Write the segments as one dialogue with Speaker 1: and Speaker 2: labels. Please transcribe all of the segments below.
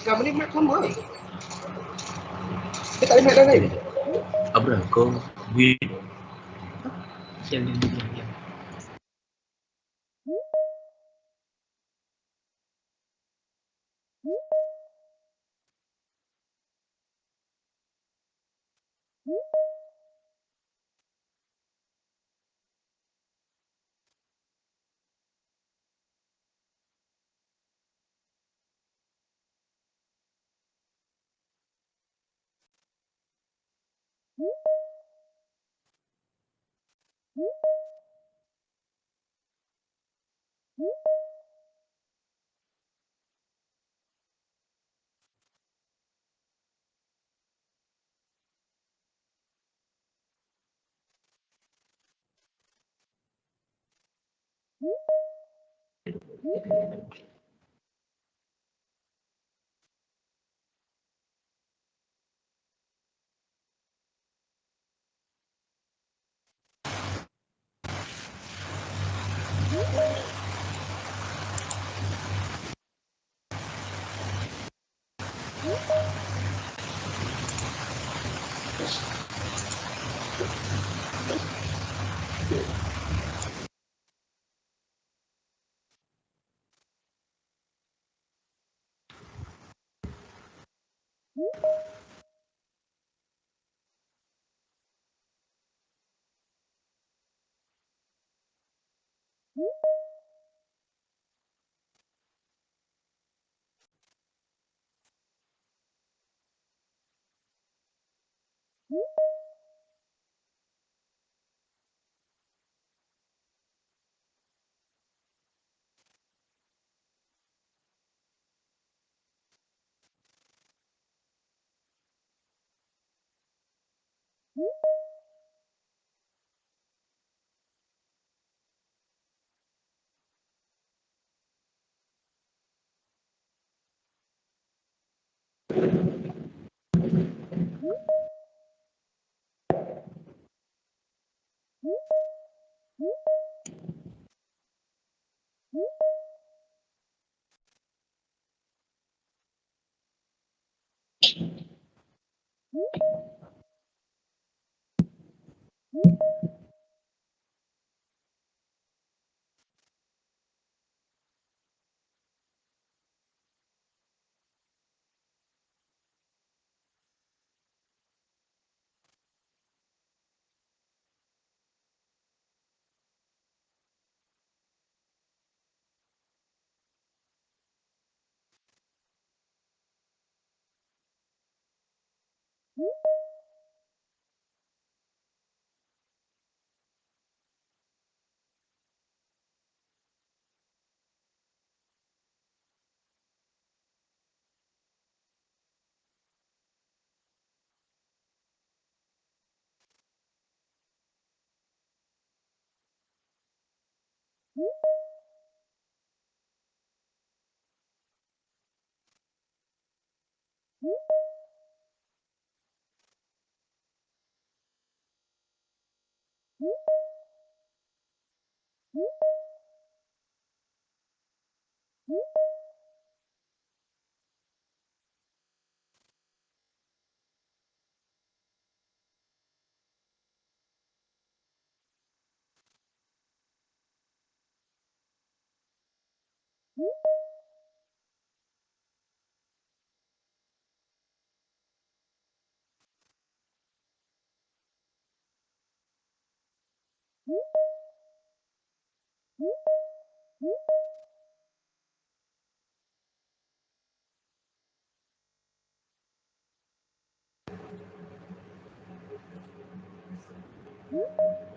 Speaker 1: Selama ni Mac sama. Dia tak ada Mac lain.
Speaker 2: Abra, kau buat yang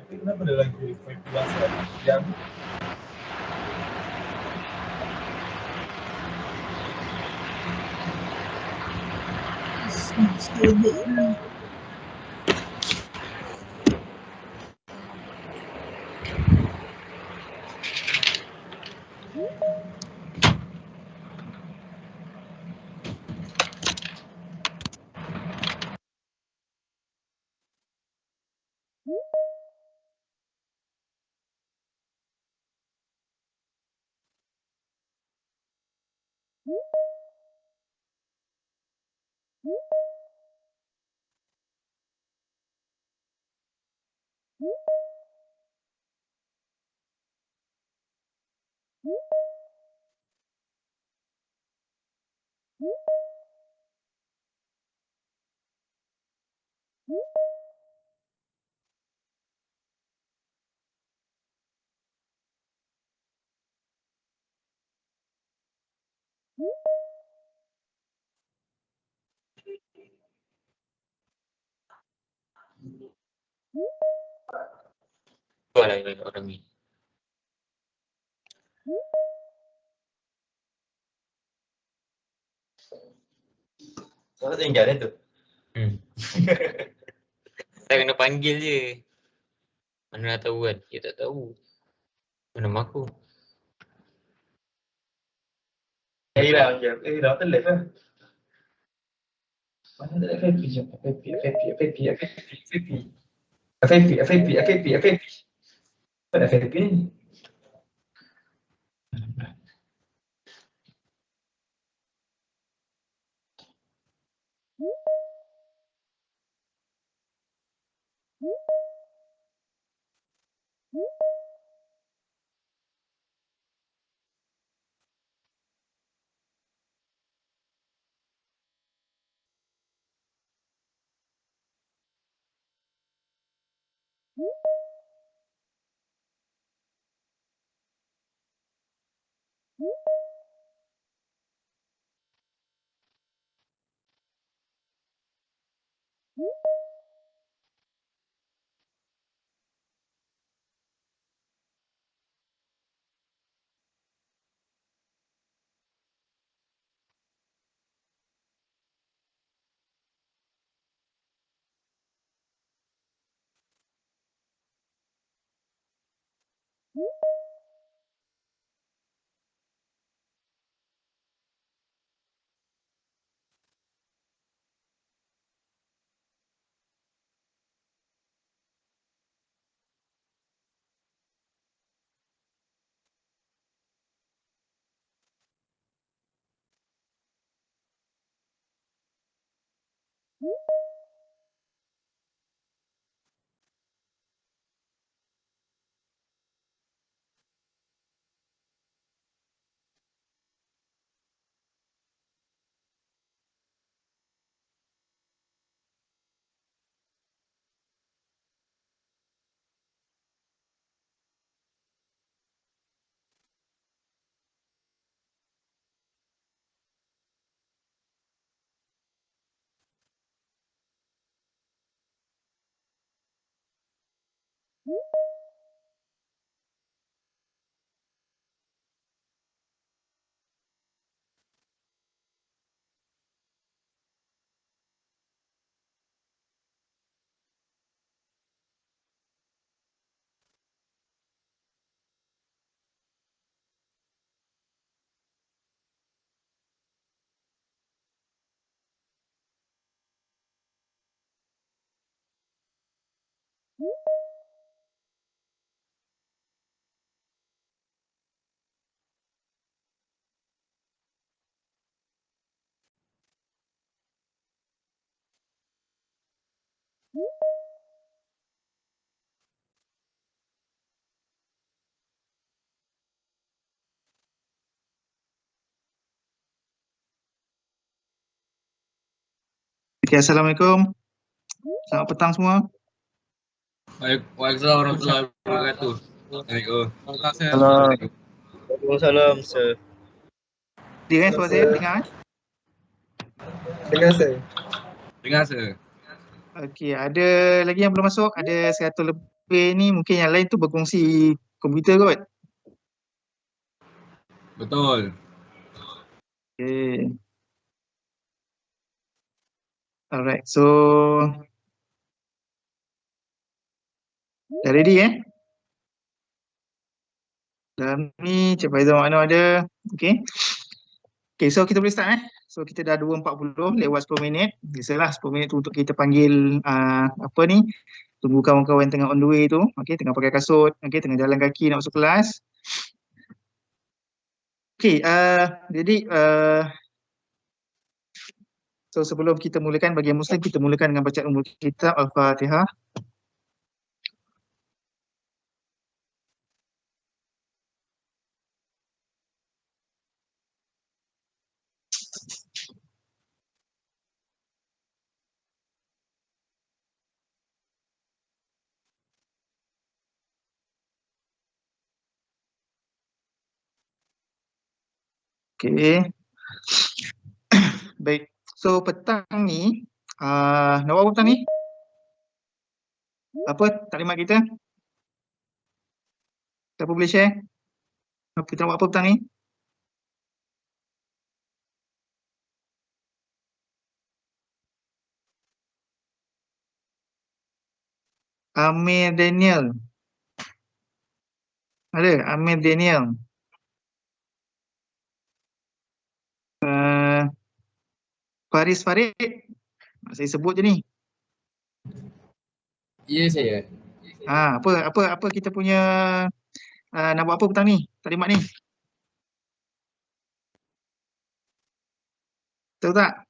Speaker 1: Tapi kenapa ada lagu efek biasa yang
Speaker 2: Dua lagi orang ini.
Speaker 1: soalnya tinggal itu.
Speaker 2: Saya kena panggil je. Mana nak tahu kan? Dia tak tahu. Mana mak aku?
Speaker 1: Đây đó tên lệch á. Mana ada FFP je? FFP. Apa FFP ni?
Speaker 3: Okay, Assalamualaikum. Selamat petang semua.
Speaker 4: Waalaikumsalam warahmatullahi wabarakatuh.
Speaker 1: Waalaikumsalam, sir.
Speaker 3: Dengar suara saya? Dengar?
Speaker 1: Dengar, sir.
Speaker 4: Dengar sir.
Speaker 3: Okey, ada lagi yang belum masuk? Ada 100 lebih ni, mungkin yang lain tu berkongsi komputer kot.
Speaker 4: Betul.
Speaker 3: Okay. Alright, so dah ready Dalam ni Cik Faizal mana ada. Okay. Okay, so kita boleh start So kita dah 2.40 lewat 10 minit. Biasalah 10 minit tu untuk kita panggil apa ni, tunggu kawan-kawan tengah on the way tu. Okay, tengah pakai kasut, okay, tengah jalan kaki nak masuk kelas. Okay, jadi so sebelum kita mulakan, bagi yang Muslim, kita mulakan dengan bacaan umul kitab Al-Fatihah. Okay. Baik. So petang ni, nak buat apa petang ni? Apa taklimat kita? Siapa boleh share? Kita nak buat apa petang ni? Amir Daniel. Ada? Amir Daniel. Faris Farid. Saya sebut je ni.
Speaker 4: Ya saya.
Speaker 3: Apa kita punya nak buat apa petang ni? Taklimat ni. Tahu tak?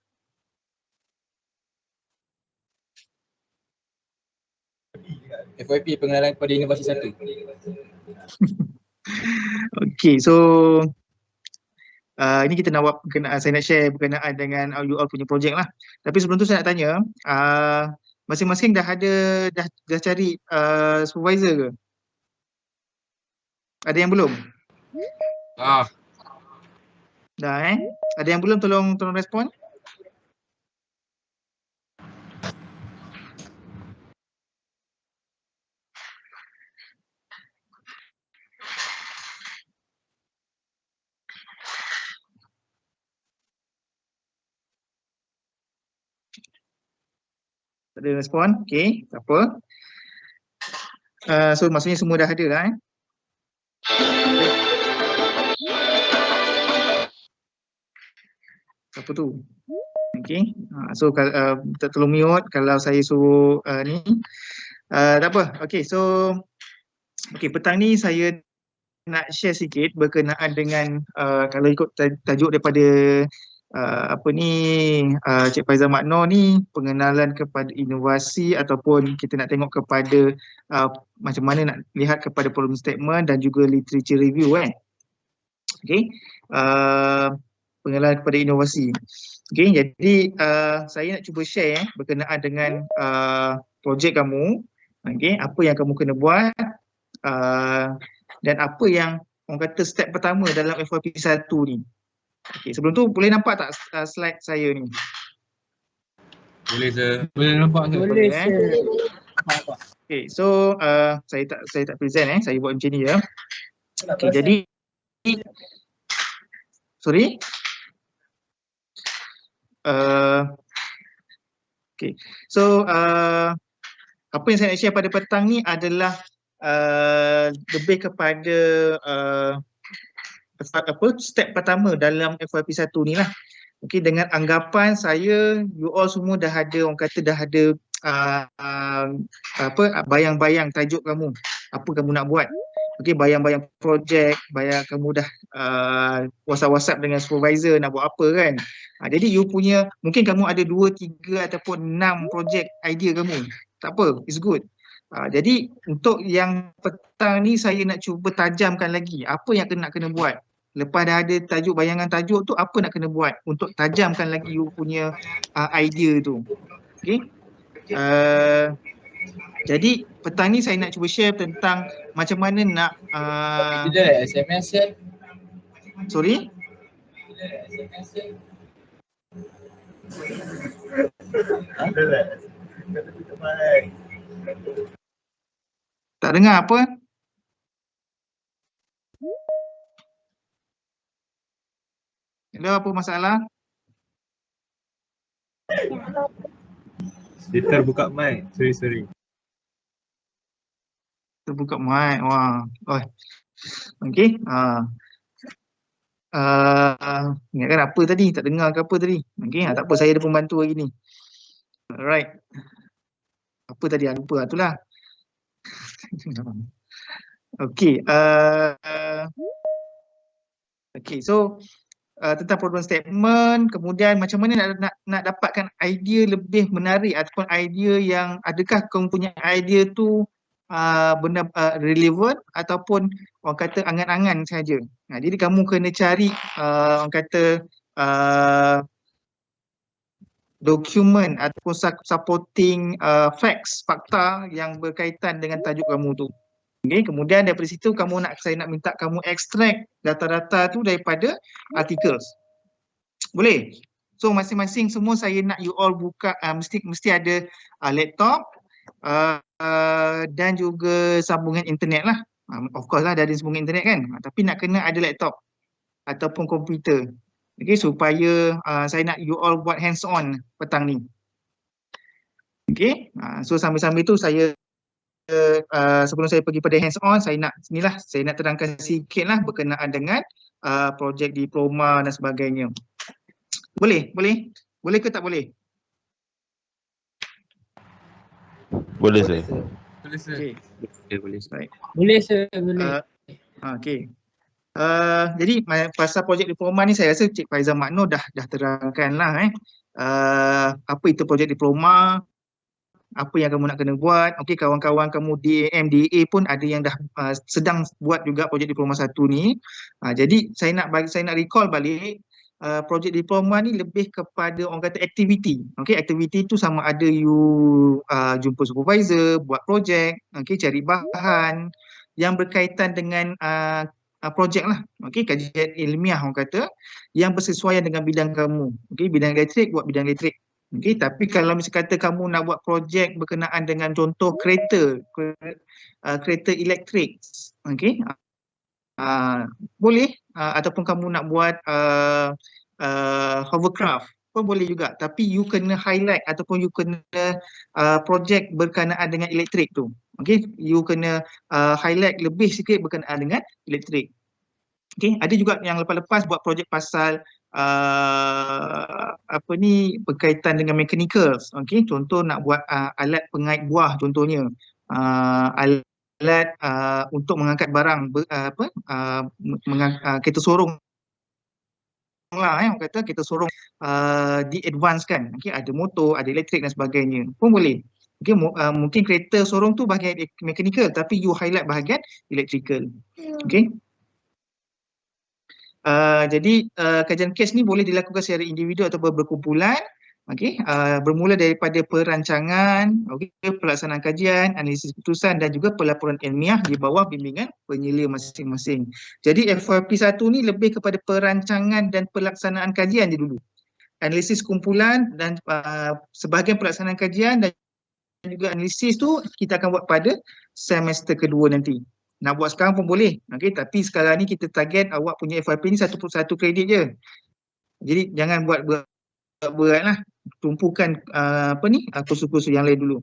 Speaker 4: FYP pengenalan kepada inovasi 1.
Speaker 3: Okay, so ini kita nak buat saya nak share berkenaan dengan you all punya projek lah. Tapi sebelum tu saya nak tanya, Masing-masing dah cari supervisor ke? Ada yang belum? Dah Ada yang belum, tolong respon. Tak ada respon. Okey, tak apa. So maksudnya semua dah ada lah Siapa tu? Okey. So kita tolong mute kalau saya suruh ni. Tak apa. Okey, so petang ni saya nak share sikit berkenaan dengan kalau ikut tajuk daripada Cik Faizal Makno ni, pengenalan kepada inovasi ataupun kita nak tengok kepada macam mana nak lihat kepada problem statement dan juga literature review Okey. Pengenalan kepada inovasi. Okey, jadi saya nak cuba share berkenaan dengan projek kamu. Okey, apa yang kamu kena buat dan apa yang orang kata step pertama dalam FYP 1 ni. Okey, sebelum tu boleh nampak tak slide saya ni?
Speaker 4: Boleh sir. Boleh nampak sir.
Speaker 3: Boleh Okey, so saya tak present saya buat macam ni ya. Okey, jadi sorry. Okey. So apa yang saya nak share pada petang ni adalah lebih kepada step pertama dalam FYP 1 ni lah. Okey, dengan anggapan saya you all semua dah ada, orang kata dah ada bayang-bayang tajuk kamu, apa kamu nak buat. Okey, bayang-bayang projek, bayang kamu dah WhatsApp dengan supervisor nak buat apa kan. Jadi you punya, mungkin kamu ada 2, 3 ataupun 6 projek idea kamu. Tak apa, it's good. Jadi untuk yang petang ni saya nak cuba tajamkan lagi apa yang nak kena buat. Lepas dah ada tajuk, bayangan tajuk tu, apa nak kena buat untuk tajamkan lagi you punya idea tu. Okey. Jadi petang ni saya nak cuba share tentang macam mana nak
Speaker 4: SMS
Speaker 3: sorry? Tak dengar apa? Hello, apa masalah?
Speaker 1: Dia terbuka mic. Sorry.
Speaker 3: Terbuka mic. Wah. Oh. Okey. Ingatkan apa tadi? Tak dengar ke apa tadi? Okey, tak apa, saya ada pembantu lagi ni. Alright. Apa tadi? Lupa itulah. Okey. Okey, so tentang problem statement, kemudian macam mana nak dapatkan idea lebih menarik ataupun idea yang adakah kamu punya idea tu benda relevant ataupun orang kata angan-angan saja. Jadi kamu kena cari orang kata dokumen ataupun supporting facts, fakta yang berkaitan dengan tajuk kamu tu. Okay, kemudian daripada situ saya nak minta kamu extract data-data tu daripada articles. Boleh? So masing-masing semua saya nak you all buka, mesti ada laptop dan juga sambungan internet lah. Of course lah, dah ada sambungan internet kan, tapi nak kena ada laptop ataupun komputer. Okay, supaya saya nak you all buat hands on petang ni. Okay, so sambil-sambil tu saya sebelum saya pergi pada hands on, saya nak terangkan sikit lah berkenaan dengan projek diploma dan sebagainya. Boleh ke tak boleh?
Speaker 5: Boleh saya.
Speaker 4: Boleh sir.
Speaker 3: Okay.
Speaker 2: Boleh.
Speaker 3: Baik.
Speaker 6: Boleh sir, boleh.
Speaker 3: Okay. Jadi pasal projek diploma ni saya rasa Cik Faizal Makno dah terangkan lah apa itu projek diploma, apa yang kamu nak kena buat. Okey, kawan-kawan kamu DAM, DA pun ada yang dah sedang buat juga projek diploma 1 ni. Jadi saya nak recall balik project diploma ni lebih kepada orang kata aktiviti. Okey, aktiviti tu sama ada you jumpa supervisor, buat projek, okey, cari bahan yang berkaitan dengan projek lah. Okey, kajian ilmiah orang kata yang bersesuaian dengan bidang kamu. Okey, bidang elektrik buat bidang elektrik. Okey, tapi kalau misalnya kata kamu nak buat projek berkenaan dengan contoh kereta elektrik, okey, boleh, ataupun kamu nak buat hovercraft pun boleh juga, tapi you kena highlight ataupun you kena projek berkenaan dengan elektrik tu. Okey, you kena highlight lebih sikit berkenaan dengan elektrik. Okey, ada juga yang lepas-lepas buat projek pasal berkaitan dengan mechanical. Okey, contoh nak buat alat pengait buah contohnya. Alat untuk mengangkat barang kereta sorong lah, orang kata kereta sorong di advance kan. Okey, ada motor, ada elektrik dan sebagainya pun boleh. Okey, mungkin kereta sorong tu bahagian mechanical tapi you highlight bahagian electrical. Okey. Jadi kajian kes ni boleh dilakukan secara individu atau berkumpulan. Okey, bermula daripada perancangan, okey, pelaksanaan kajian, analisis keputusan dan juga pelaporan ilmiah di bawah bimbingan penyela masing-masing. Jadi FYP 1 ni lebih kepada perancangan dan pelaksanaan kajian je dulu. Analisis kumpulan dan sebahagian pelaksanaan kajian dan juga analisis tu kita akan buat pada semester kedua nanti. Nak buat sekarang pun boleh. Okey, tapi sekarang ni kita target awak punya FYP ni 1 kredit je. Jadi jangan buat berat lah. Tumpukan kursus-kursus yang lain dulu.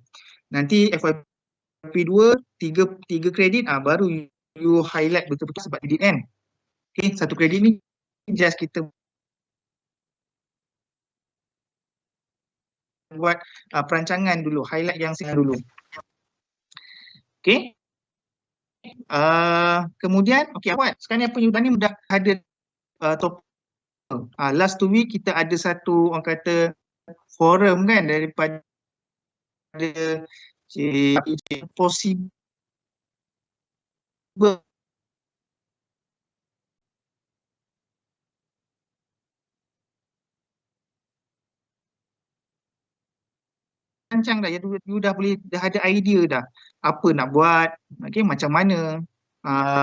Speaker 3: Nanti FYP 2 3 kredit baru you highlight betul-betul sebab kredit kan. Okey, 1 kredit ni just kita buat perancangan dulu, highlight yang singkat dulu. Okey. Kemudian awak sekarang ni apa ni dah ada topik. Last 2 week kita ada satu orang kata forum kan daripada possible rancang dah, you dah ada idea dah apa nak buat, okey, macam mana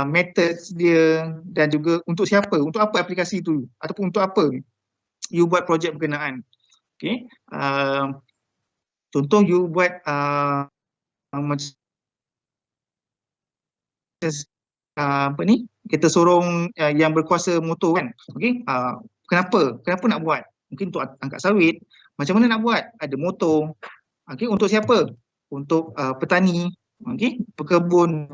Speaker 3: methods dia dan juga untuk siapa, untuk apa aplikasi tu ataupun untuk apa you buat projek berkenaan. Okey, contoh you buat macam kereta sorong yang berkuasa motor kan. Okey, kenapa nak buat? Mungkin untuk angkat sawit. Macam mana nak buat? Ada motor. Okey, untuk siapa? Untuk petani, okey, pekebun,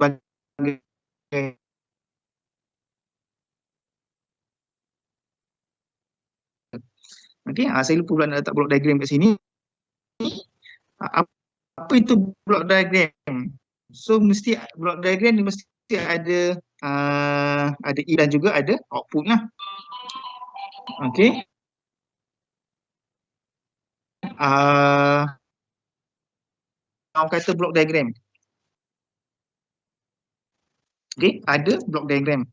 Speaker 3: okey, saya lupa pula nak letak block diagram kat sini. Apa itu block diagram? So mesti block diagram ni mesti ada in dan juga ada output lah. Okey. Orang kata block diagram. Okey, ada block diagram.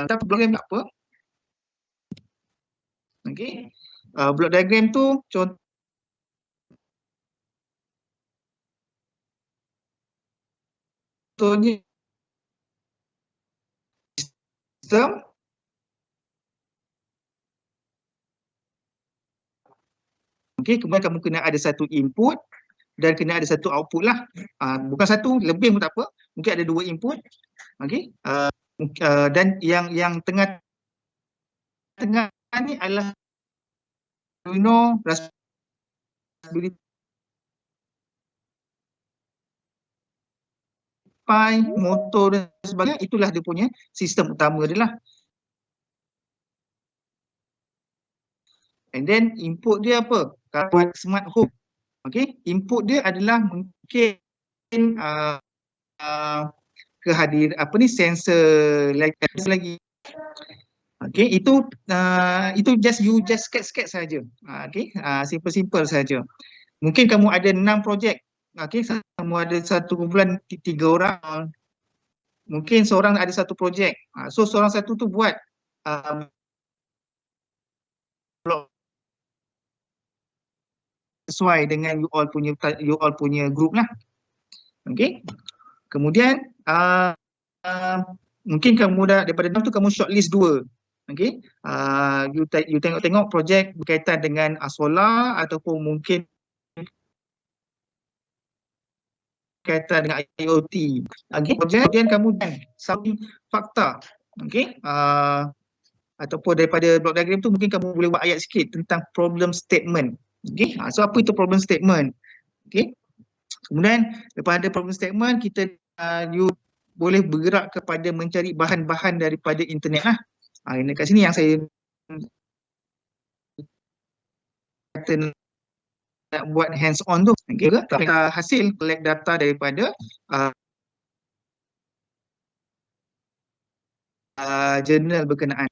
Speaker 3: Tapi block diagram apa? Okey. Block diagram tu contohnya sistem okey, kemudian kamu kena ada satu input dan kena ada satu output lah. Bukan satu, lebih pun tak apa. Mungkin ada 2 input. Okey. Dan yang tengah ni adalah Arduino, Raspberry Pi, motor dan sebagainya. Itulah dia punya sistem utama dia lah. And then input dia apa? Kalau buat smart home, okey, input dia adalah mungkin sensor lagi. Okey, itu you just sketch saja. Okey, simple saja. Mungkin kamu ada 6 projek. Okey, kamu ada satu kumpulan 3 orang. Mungkin seorang ada satu projek. So seorang satu tu buat block sesuai dengan you all punya group lah. Okey. Kemudian mungkin kamu dah daripada dalam tu kamu shortlist 2. Okey. You tengok projek berkaitan dengan solar ataupun mungkin berkaitan dengan IoT. Okey. Kemudian kamu dan samping fakta. Okey. Ataupun daripada block diagram tu mungkin kamu boleh buat ayat sikit tentang problem statement. Okey. So apa itu problem statement? Okey. Kemudian daripada problem statement kita you boleh bergerak kepada mencari bahan-bahan daripada internet lah. Dekat sini yang saya kata nak buat hands on tu. Okay. Hasil collect data daripada jurnal berkenaan.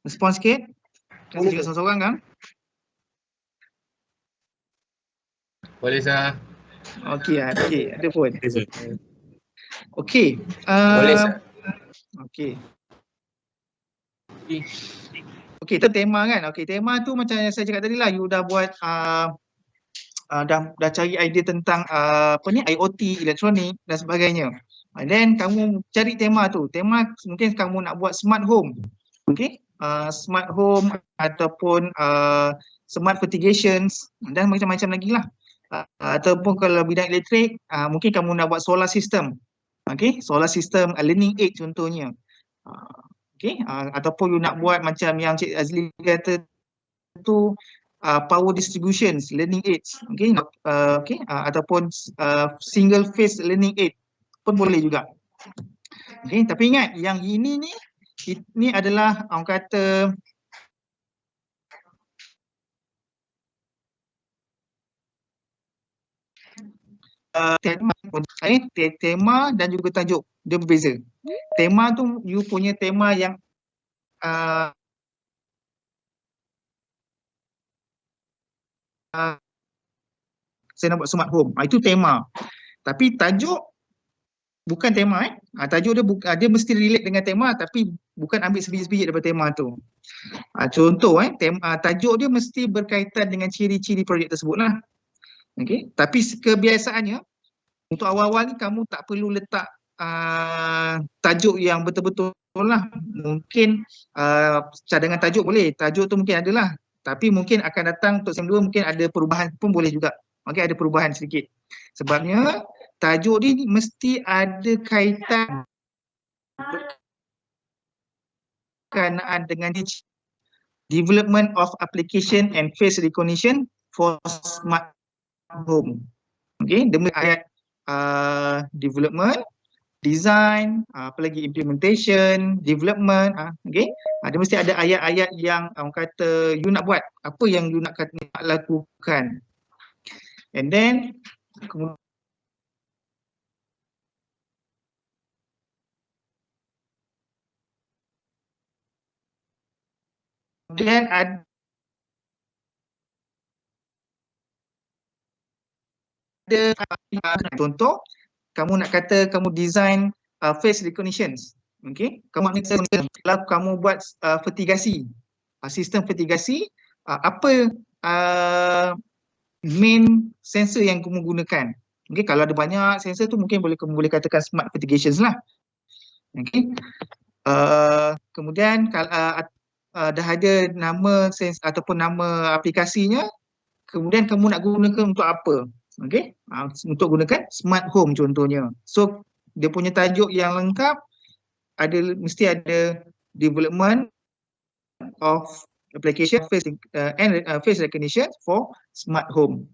Speaker 3: Respon sikit. Kasih juga seorang-seorang kan.
Speaker 4: Boleh sah.
Speaker 3: Okey, ada pun. Okey.
Speaker 2: Boleh sah.
Speaker 3: Okey. Okey, itu tema kan. Okey, tema tu macam yang saya cakap tadi lah, you dah buat dah cari idea tentang IoT, elektronik dan sebagainya. And then kamu cari tema tu. Tema mungkin kamu nak buat smart home. Okey. Smart home ataupun smart fertigations dan macam-macam lagi lah. Ataupun kalau bidang elektrik mungkin kamu nak buat solar system. Okey, solar system learning aid contohnya. Okey, ataupun you nak buat macam yang Cik Azli kata tu power distributions learning aids. Okey, ataupun single phase learning aid pun boleh juga. Okey, tapi ingat yang ini adalah orang kata tema dan juga tajuk dia berbeza. Tema tu you punya tema yang saya nak buat smart home. Itu tema. Tapi tajuk bukan tema tajuk dia mesti relate dengan tema tapi bukan ambil sebiji-sebiji daripada tema tu. Contoh tajuk dia mesti berkaitan dengan ciri-ciri projek tersebut lah. Okey, tapi kebiasaannya untuk awal-awal ni kamu tak perlu letak tajuk yang betul-betul lah. Mungkin cadangan tajuk boleh, tajuk tu mungkin adalah, tapi mungkin akan datang untuk SEM 2 mungkin ada perubahan pun boleh juga. Okey, ada perubahan sedikit. Sebabnya tajuk ni mesti ada kaitan berkenaan dengan development of application and face recognition for smart home. Okey, demi ayat development, design, apa lagi implementation, development, okey. Dia mesti ada ayat-ayat yang orang kata you nak buat, apa yang you nak lakukan. And then kemudian ada contoh kamu nak kata kamu design face recognitions. Okey, kamu kalau kamu buat fertigasi, sistem fertigasi, apa main sensor yang kamu gunakan. Okey, kalau ada banyak sensor tu mungkin kamu boleh katakan smart fertigations lah. Okey. Kemudian kalau dah ada nama ataupun nama aplikasinya, kemudian kamu nak gunakan untuk apa? Okey, untuk gunakan smart home contohnya. So dia punya tajuk yang lengkap mesti ada development of application face recognition for smart home.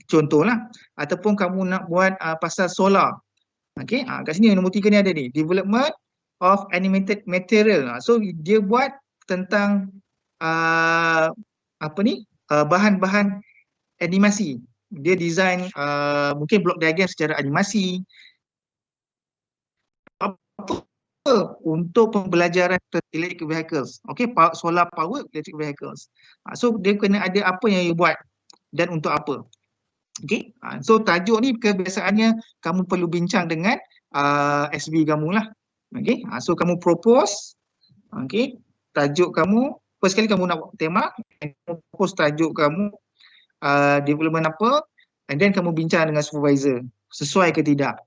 Speaker 3: Contohlah, ataupun kamu nak buat pasal solar. Okey, kat sini nombor 3 ni ada ni, development of animated material. So dia buat tentang bahan-bahan animasi. Dia design mungkin block diagram secara animasi untuk pembelajaran electric vehicles. Okey, solar power electric vehicles. So dia kena ada apa yang you buat dan untuk apa. Okey, so tajuk ni kebiasaannya kamu perlu bincang dengan SB kamu lah. Okey, so kamu propose, okey, tajuk kamu, first kali kamu nak buat tema, kamu post tajuk kamu, development apa, and then kamu bincang dengan supervisor, sesuai ke tidak.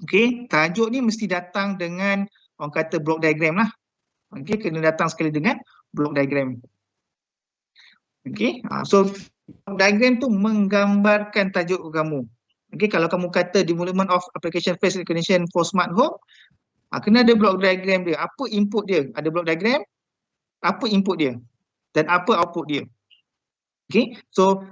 Speaker 3: Okay, tajuk ni mesti datang dengan orang kata block diagram lah. Okay, kena datang sekali dengan block diagram. Okay, so diagram tu menggambarkan tajuk kamu. Okay, kalau kamu kata development of application face recognition for smart home, kena ada block diagram dia. Apa input dia? Ada block diagram, apa input dia dan apa output dia. Okay, so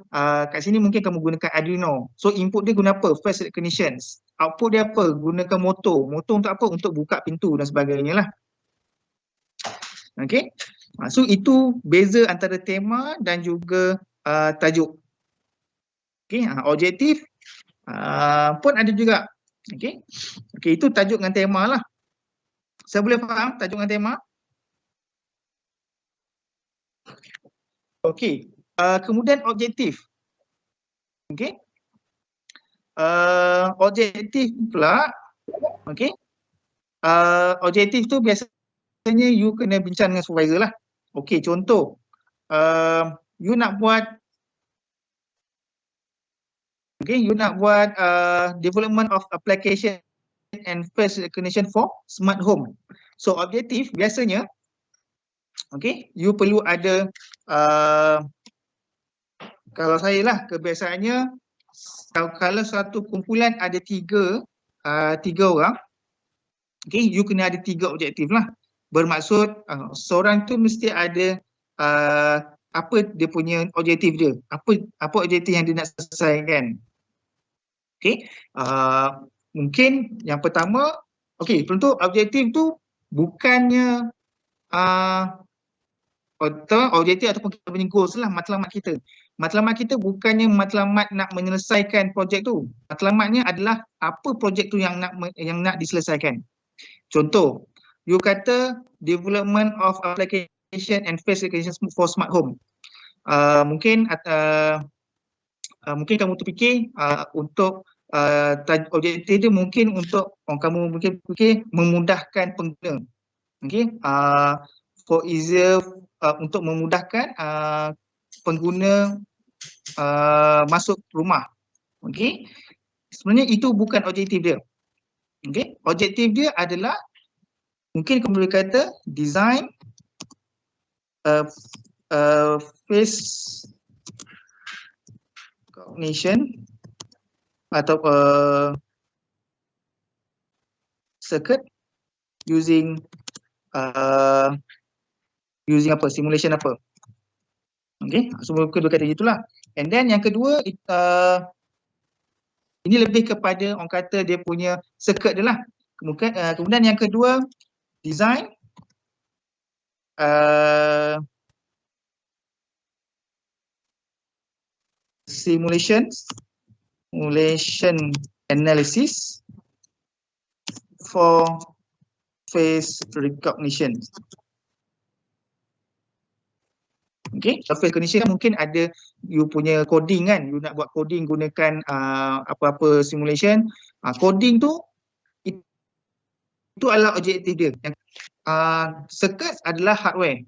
Speaker 3: kat sini mungkin kamu gunakan Arduino. So input dia guna apa? Face recognition. Output dia apa? Gunakan motor. Motor untuk apa? Untuk buka pintu dan sebagainya lah. Okay, so itu beza antara tema dan juga tajuk. Okay, objektif pun ada juga. Okay, itu tajuk dengan tema lah. Saya boleh faham tajuk dengan tema? Okey, kemudian objektif. Okey. Objektif pula, okey. Objektif tu biasanya you kena bincang dengan supervisor lah. Okey, contoh you nak buat development of application and face recognition for smart home. So objektif biasanya, okay, you perlu ada kalau saya lah kebiasaannya, kalau satu kumpulan ada tiga orang, okay, you kena ada 3 objektif lah. Bermaksud seorang tu mesti ada apa dia punya objektif dia, apa objektif yang dia nak selesaikan. Okay, mungkin yang pertama, okey, contoh objektif tu bukannya objektif ataupun kita punya goals lah, matlamat kita. Matlamat kita bukannya matlamat nak menyelesaikan projek tu. Matlamatnya adalah apa projek tu yang nak diselesaikan. Contoh, you kata development of application and face recognition for smart home. Mungkin kamu terfikir untuk objektif dia mungkin untuk kamu mungkin fikir memudahkan pengguna. Okey, for easier untuk memudahkan pengguna masuk rumah. Okey, sebenarnya itu bukan objektif dia. Okey, objektif dia adalah mungkin kamu boleh kata design face recognition atau circuit using apa, simulation apa. Okay, so kedua kata gitulah. And then yang kedua, ini lebih kepada orang kata dia punya circuit dia lah. Kemudian yang kedua, design simulation analysis for face recognition. Okay, face recognition mungkin ada you punya coding kan, you nak buat coding gunakan apa-apa simulation. Coding tu itu adalah objektif dia. Yang circuit adalah hardware.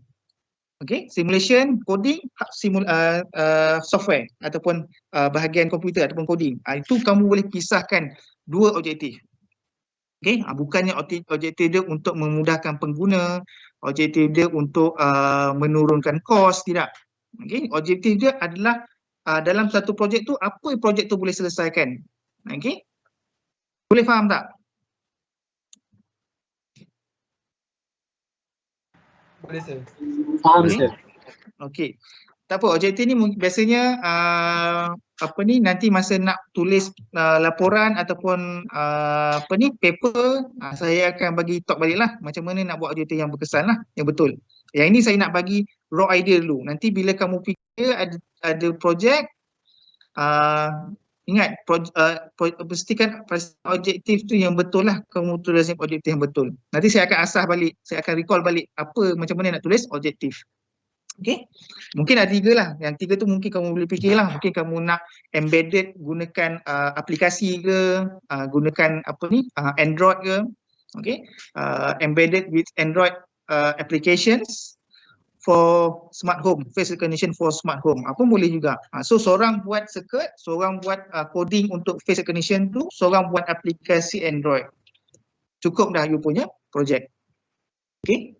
Speaker 3: Okay, simulation, coding, software ataupun bahagian komputer ataupun coding. Itu kamu boleh pisahkan dua objektif. Okay, bukannya objektif dia untuk memudahkan pengguna, objektif dia untuk menurunkan kos, tidak. Okay, objektif dia adalah dalam satu projek tu, apa projek tu boleh selesaikan. Okay, boleh faham tak?
Speaker 1: Boleh sir.
Speaker 6: Faham
Speaker 3: Okey.
Speaker 6: sir.
Speaker 3: Okey. Tak apa, objektif ni biasanya nanti masa nak tulis laporan ataupun paper, saya akan bagi talk balik lah macam mana nak buat objektif yang berkesan lah, yang betul. Yang ini saya nak bagi raw idea dulu. Nanti bila kamu fikir ada projek, ingat pastikan objektif tu yang betul lah, kamu tulis objektif yang betul. Nanti saya akan asah balik, saya akan recall balik macam mana nak tulis objektif. Okay, mungkin ada 3 lah. Yang 3 tu mungkin kamu boleh fikir lah. Mungkin kamu nak embedded gunakan aplikasi ke, gunakan Android ke. Okay, embedded with Android applications for smart home, face recognition for smart home. Apa boleh juga. So seorang buat circuit, seorang buat coding untuk face recognition tu, seorang buat aplikasi Android. Cukup dah you punya projek. Okay.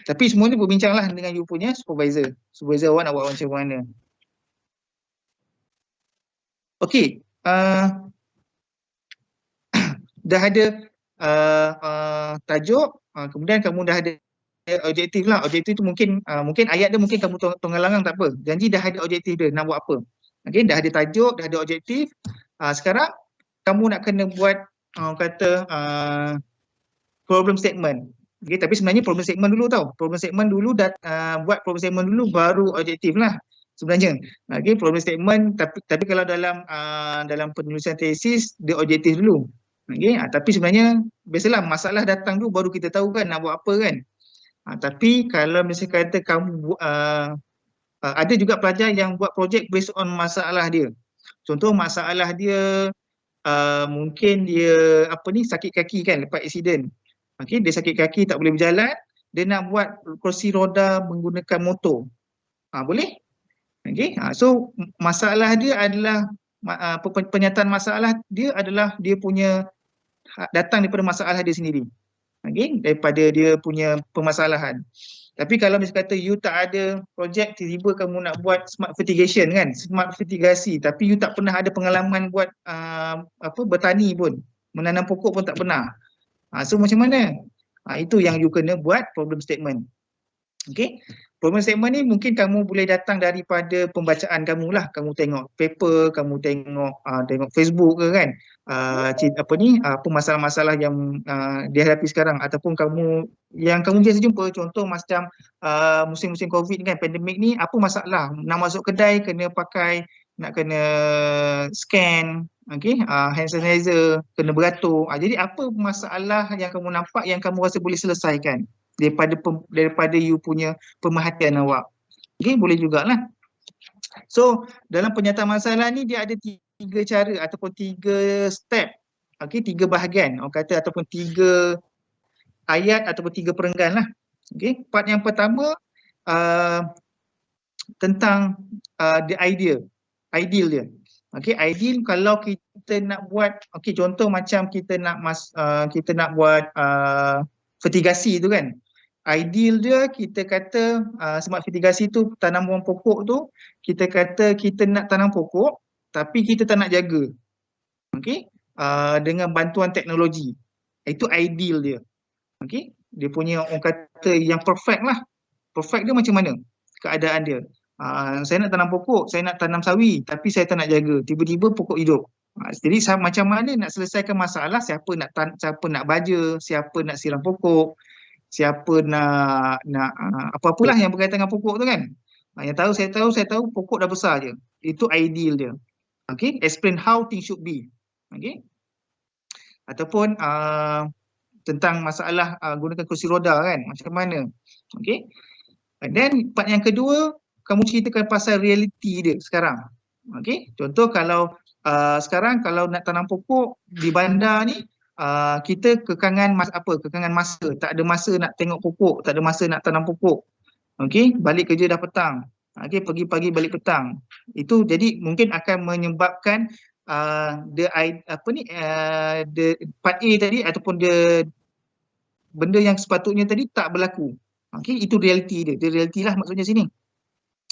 Speaker 3: Tapi semua ni berbincanglah dengan you punya supervisor. Supervisor awak nak buat macam mana. Okay. Dah ada tajuk, kemudian kamu dah ada objektif lah. Objektif tu mungkin ayat dia mungkin kamu tonggalangang tak apa. Janji dah ada objektif dia nak buat apa. Okay, dah ada tajuk, dah ada objektif. Sekarang kamu nak kena buat problem statement. Okay, tapi sebenarnya problem statement dulu tau. Problem statement dulu buat problem statement dulu baru objektif lah sebenarnya. Okay, problem statement tapi kalau dalam penulisan tesis dia objektif dulu. Okay, tapi sebenarnya biasalah masalah datang dulu baru kita tahu kan nak buat apa kan. Tapi kalau misalnya kata kamu ada juga pelajar yang buat projek based on masalah dia. Contoh masalah dia mungkin dia sakit kaki kan lepas aksiden. Okey, dia sakit kaki tak boleh berjalan, dia nak buat kursi roda menggunakan motor. Boleh? Okey. So masalah dia adalah penyataan masalah dia adalah dia punya datang daripada masalah dia sendiri. Okay, daripada dia punya permasalahan. Tapi kalau misalnya kata you tak ada projek, tiba-tiba kamu nak buat smart fertigation kan, smart fertigasi, tapi you tak pernah ada pengalaman buat bertani pun, menanam pokok pun tak pernah. So macam mana? Itu yang you kena buat problem statement. Okay, problem statement ni mungkin kamu boleh datang daripada pembacaan kamu lah. Kamu tengok paper, kamu tengok Facebook ke kan, apa masalah-masalah yang dihadapi sekarang, ataupun kamu biasa jumpa. Contoh macam musim-musim COVID kan, pandemik ni, apa masalah nak masuk kedai kena scan, okay, hand sanitizer, kena beratur. Jadi apa masalah yang kamu nampak yang kamu rasa boleh selesaikan daripada you punya pemerhatian awak. Okay, boleh jugalah. So dalam penyataan masalah ni dia ada 3 cara ataupun 3 step. Okay, 3 bahagian orang kata, ataupun 3 ayat ataupun 3 perenggan lah. Okay, part yang pertama tentang the ideal dia. Okay, ideal kalau kita nak buat, okay, contoh macam kita nak buat fertigasi tu kan. Ideal dia kita kata smart fertigasi tu, tanaman pokok tu kita kata kita nak tanam pokok tapi kita tak nak jaga. Okey, dengan bantuan teknologi. Itu ideal dia. Okey, dia punya orang kata yang perfect lah. Perfect dia macam mana keadaan dia. Saya nak tanam pokok, saya nak tanam sawi tapi saya tak nak jaga. Tiba-tiba pokok hidup. Jadi macam mana nak selesaikan masalah, siapa nak baja, siapa nak siram pokok, siapa nak apa-apalah yang berkaitan dengan pokok tu kan. Yang saya tahu pokok dah besar je. Itu ideal dia. Okay, explain how things should be. Okay. Ataupun tentang masalah gunakan kursi roda kan, macam mana. Okay. And then part yang kedua, kamu ceritakan pasal realiti dia sekarang. Okay. Contoh kalau sekarang kalau nak tanam pokok di bandar ni, kita kekangan masa, tak ada masa nak tengok pokok, tak ada masa nak tanam pokok. Okey, balik kerja dah petang. Okey, pergi pagi balik petang. Itu jadi mungkin akan menyebabkan the part A tadi ataupun benda yang sepatutnya tadi tak berlaku. Okey, itu realiti dia. Dia realiti lah maksudnya sini.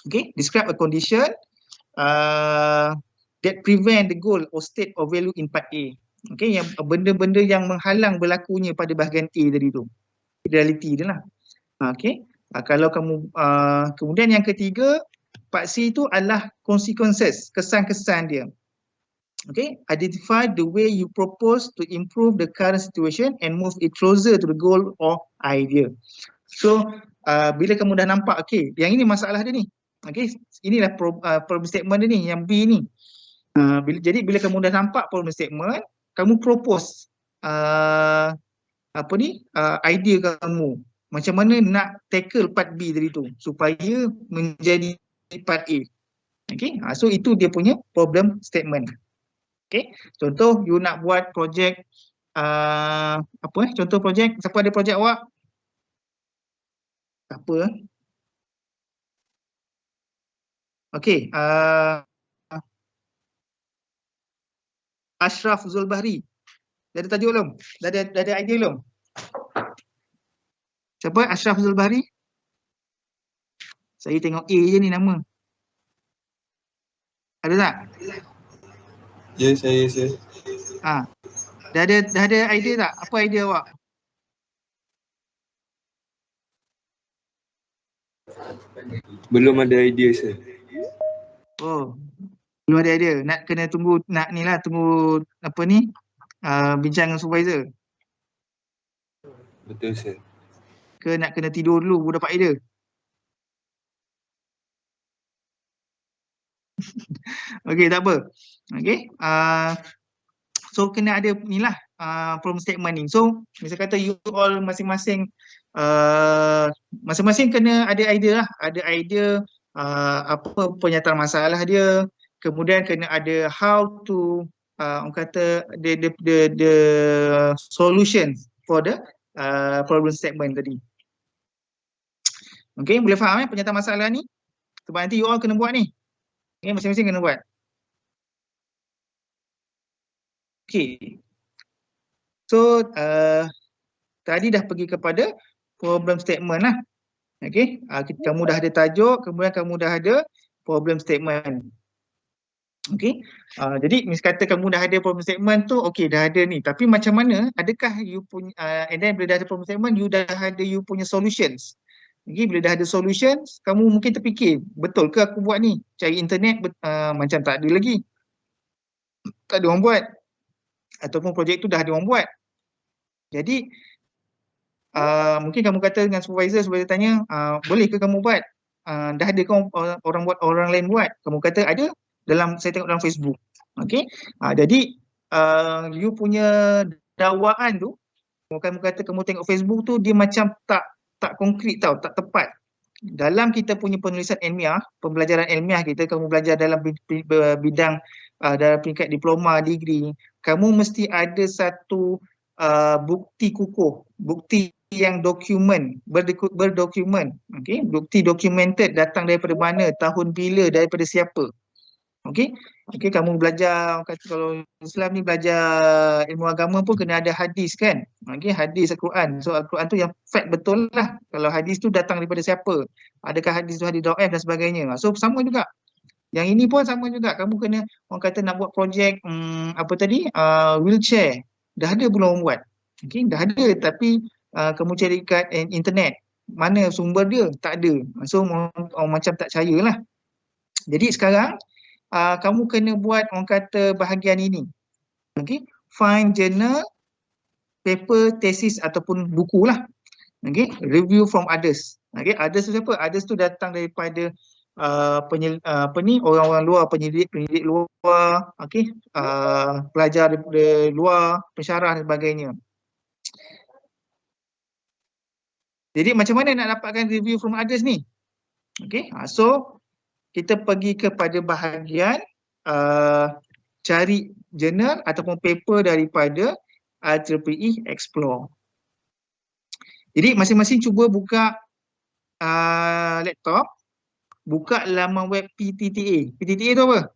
Speaker 3: Okey, describe a condition that prevent the goal or state or value in part A. Okey, yang benda-benda yang menghalang berlakunya pada bahagian A tadi tu. Realiti dia lah. Okey. Kalau kamu kemudian yang ketiga, part C tu adalah consequences, kesan-kesan dia. Okay, identify the way you propose to improve the current situation and move it closer to the goal or idea. So bila kamu dah nampak, okay, yang ini masalah dia ni. Okay, inilah problem statement dia ni, yang B ni. Jadi bila kamu dah nampak problem statement, kamu propose idea kamu. Macam mana nak tackle part B tadi tu supaya menjadi part A. Okay, so itu dia punya problem statement. Okay, contoh you nak buat projek contoh projek, siapa ada projek awak? Siapa? Okey, Ashraf Zulbahri. Dah ada tajuk belum? Dah ada idea belum? Siapa Ashraf Zulbahri? Saya tengok A je ni nama. Ada tak?
Speaker 6: Ya, saya.
Speaker 3: Ha. Dah ada idea tak? Apa idea awak?
Speaker 6: Belum ada idea saya.
Speaker 3: Oh. Belum ada idea. Nak kena tunggu tunggu apa ni? Bincang dengan supervisor.
Speaker 6: Betul saya.
Speaker 3: Ke nak kena tidur dulu baru dapat idea? Okey, tak apa. Okey. So kena ada ni lah problem statement ni. So misal kata you all masing-masing kena ada idea lah. Ada idea apa penyataan masalah dia. Kemudian kena ada how to orang kata the solution for the problem statement tadi. Okay, boleh faham penyataan masalah ni? Sebab nanti you all kena buat ni. Okay, masing-masing kena buat. Okay. So, tadi dah pergi kepada problem statement lah. Okay, kamu dah ada tajuk, kemudian kamu dah ada problem statement. Okay, jadi misal kata kamu dah ada problem statement tu, okay dah ada ni. Tapi macam mana, adakah you punya, and then bila dah ada problem statement, you dah ada you punya solutions. Okay, bila dah ada solutions, kamu mungkin terfikir, betul ke aku buat ni? Cari internet, macam tak ada lagi. Tak ada orang buat. Ataupun projek tu dah ada orang buat. Jadi mungkin kamu kata dengan supervisor tanya, boleh ke kamu buat? Dah ada ke orang buat, orang lain buat? Kamu kata ada, saya tengok dalam Facebook. Okey. Jadi you punya dakwaan tu, kamu kata kamu tengok Facebook tu, dia macam tak konkret tau, tak tepat. Dalam kita punya penulisan ilmiah, pembelajaran ilmiah kita, kamu belajar dalam bidang dalam peringkat diploma, degree, kamu mesti ada satu bukti kukuh, bukti yang berdokumen, okay? Bukti documented, datang daripada mana, tahun bila, daripada siapa. Okey, kamu belajar, kata kalau Islam ni belajar ilmu agama pun kena ada hadis kan. Okey, hadis Al-Quran. So Al-Quran tu yang fact betul lah. Kalau hadis tu datang daripada siapa? Adakah hadis tu hadis dhaif dan sebagainya. So sama juga. Yang ini pun sama juga. Kamu kena, orang kata nak buat projek apa tadi? Wheelchair. Dah ada belum orang buat? Okey, dah ada tapi kamu cari kat internet. Mana sumber dia? Tak ada. So orang macam tak percayalah. Jadi sekarang kamu kena buat orang kata bahagian ini. Okay. Find journal, paper, thesis ataupun buku lah. Okay. Review from others. Okay. Others tu siapa? Others tu datang daripada orang-orang luar, penyelidik luar, okay. Pelajar daripada luar, pensyarah dan sebagainya. Jadi macam mana nak dapatkan review from others ni? Okay. So kita pergi kepada bahagian cari jurnal ataupun paper daripada IEEE Explore. Jadi masing-masing cuba buka laptop, buka laman web PTTA. PTTA tu apa?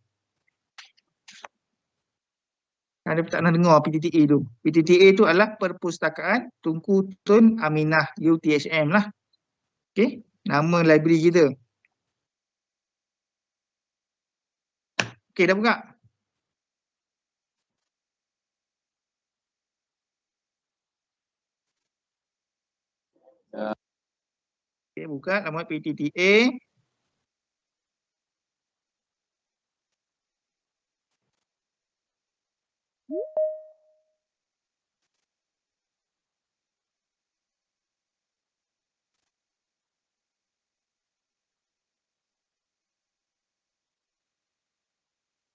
Speaker 3: Ada tak pernah dengar PTTA tu? PTTA tu adalah Perpustakaan Tunku Tun Aminah UTHM lah. Okay, nama library kita. Okay, dah buka? Okay, buka laman PTTA.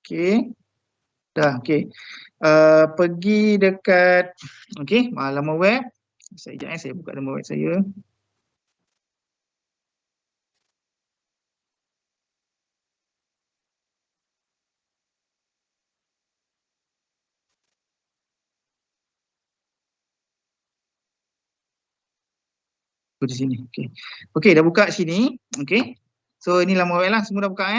Speaker 3: Okay, dah okay. Pergi dekat okay, laman web. Saya buka laman web saya. So di sini. Okey. Okey, dah buka sini. Okey. So ini laman web lah, semua dah buka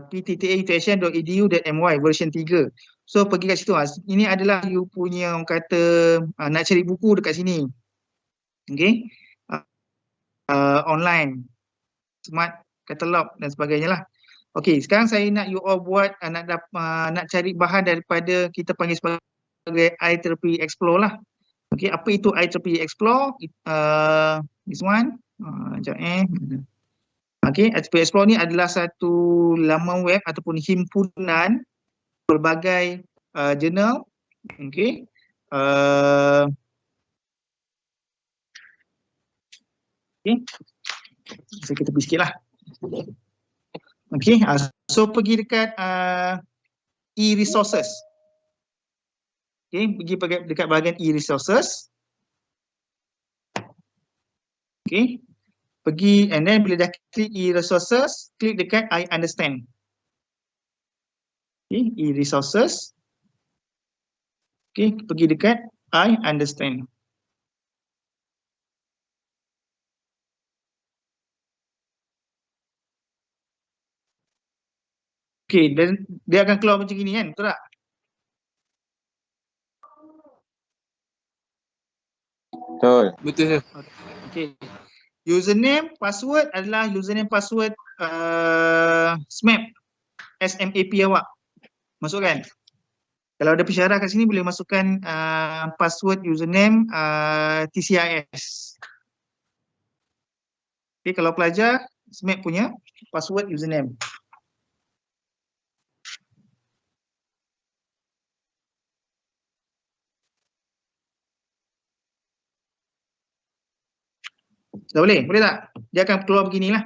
Speaker 3: ptta.utation.edu.my version 3. So pergi kat situ. Ini adalah you punya orang kata nak cari buku dekat sini. Okey. Online, smart catalog dan sebagainya lah. Okey, sekarang saya nak you all buat nak cari bahan daripada kita panggil sebagai IEEE Explore lah. Okey, apa itu IEEE Explore? This one. Sekejap Okey, IEEE Explore ni adalah satu laman web ataupun himpunan pelbagai jurnal. Okey. Okey. So kita pergi sikit lah. Okey, so pergi dekat e-resources. Okey, pergi dekat bahagian e-resources. Okey. Pergi and then bila dah klik e-resources, klik dekat I understand. Okey, e-resources. Okey, pergi dekat I understand. Okey, dan dia akan keluar macam gini kan, betul tak?
Speaker 5: Betul.
Speaker 6: Betul sir.
Speaker 3: Okey. Username, password adalah username password SMAP. SMAP awak. Masukkan. Kalau ada pensyarah kat sini boleh masukkan password username TCIS. Okey, kalau pelajar SMAP punya password username. Dah boleh? Boleh tak? Dia akan keluar beginilah.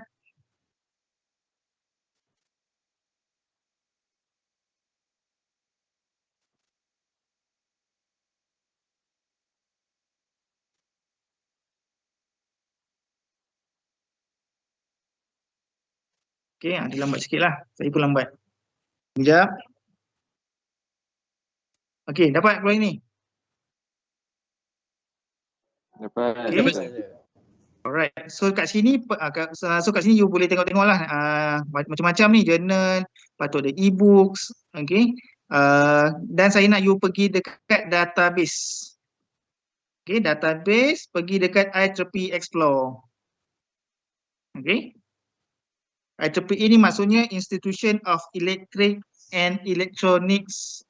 Speaker 3: Okey, dia lambat sikit lah. Saya pun lambat. Sekejap. Okey, dapat keluar ini.
Speaker 5: Dapat.
Speaker 3: Okey. Alright, so kat sini you boleh tengok-tengok lah macam-macam ni, journal, patut ada e-books, okay. Dan saya nak you pergi dekat database. Okay, database, pergi dekat IEEE Explore. Okay. IEEE ini maksudnya Institution of Electric and Electronics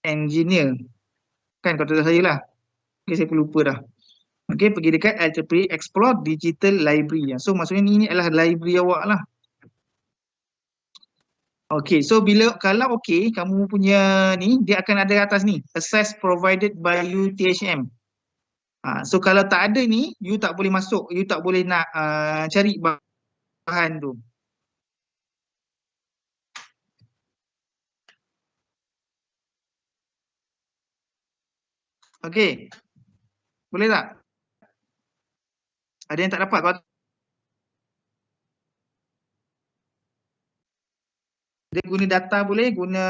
Speaker 3: Engineer. Kan kata saya lah. Okay, saya pun lupa dah. Okey, pergi dekat IEEE Explore Digital Library. So maksudnya ini adalah library awak lah. Okey, so kalau okey kamu punya ni, dia akan ada atas ni, access provided by UTHM. So kalau tak ada ni, you tak boleh masuk, you tak boleh nak cari bahan tu. Okey. Boleh tak? Ada yang tak dapat? Kalau dia guna data boleh, guna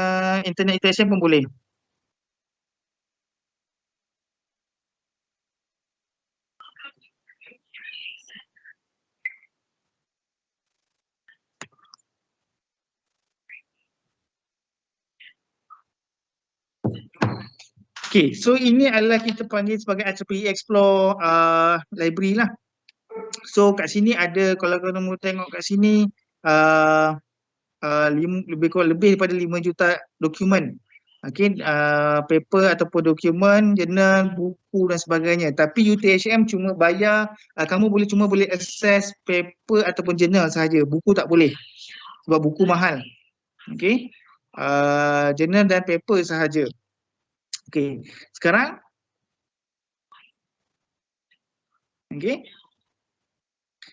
Speaker 3: internet interaction pun boleh. Okay, so ini adalah kita panggil sebagai IEEE Explore library lah. So kat sini ada, kalau kamu tengok kat sini lebih daripada 5 juta dokumen. Okay, paper ataupun dokumen, jurnal, buku dan sebagainya. Tapi UTHM cuma bayar, kamu cuma boleh access paper ataupun jurnal sahaja. Buku tak boleh. Sebab buku mahal. Okay, jurnal dan paper sahaja. Okay, sekarang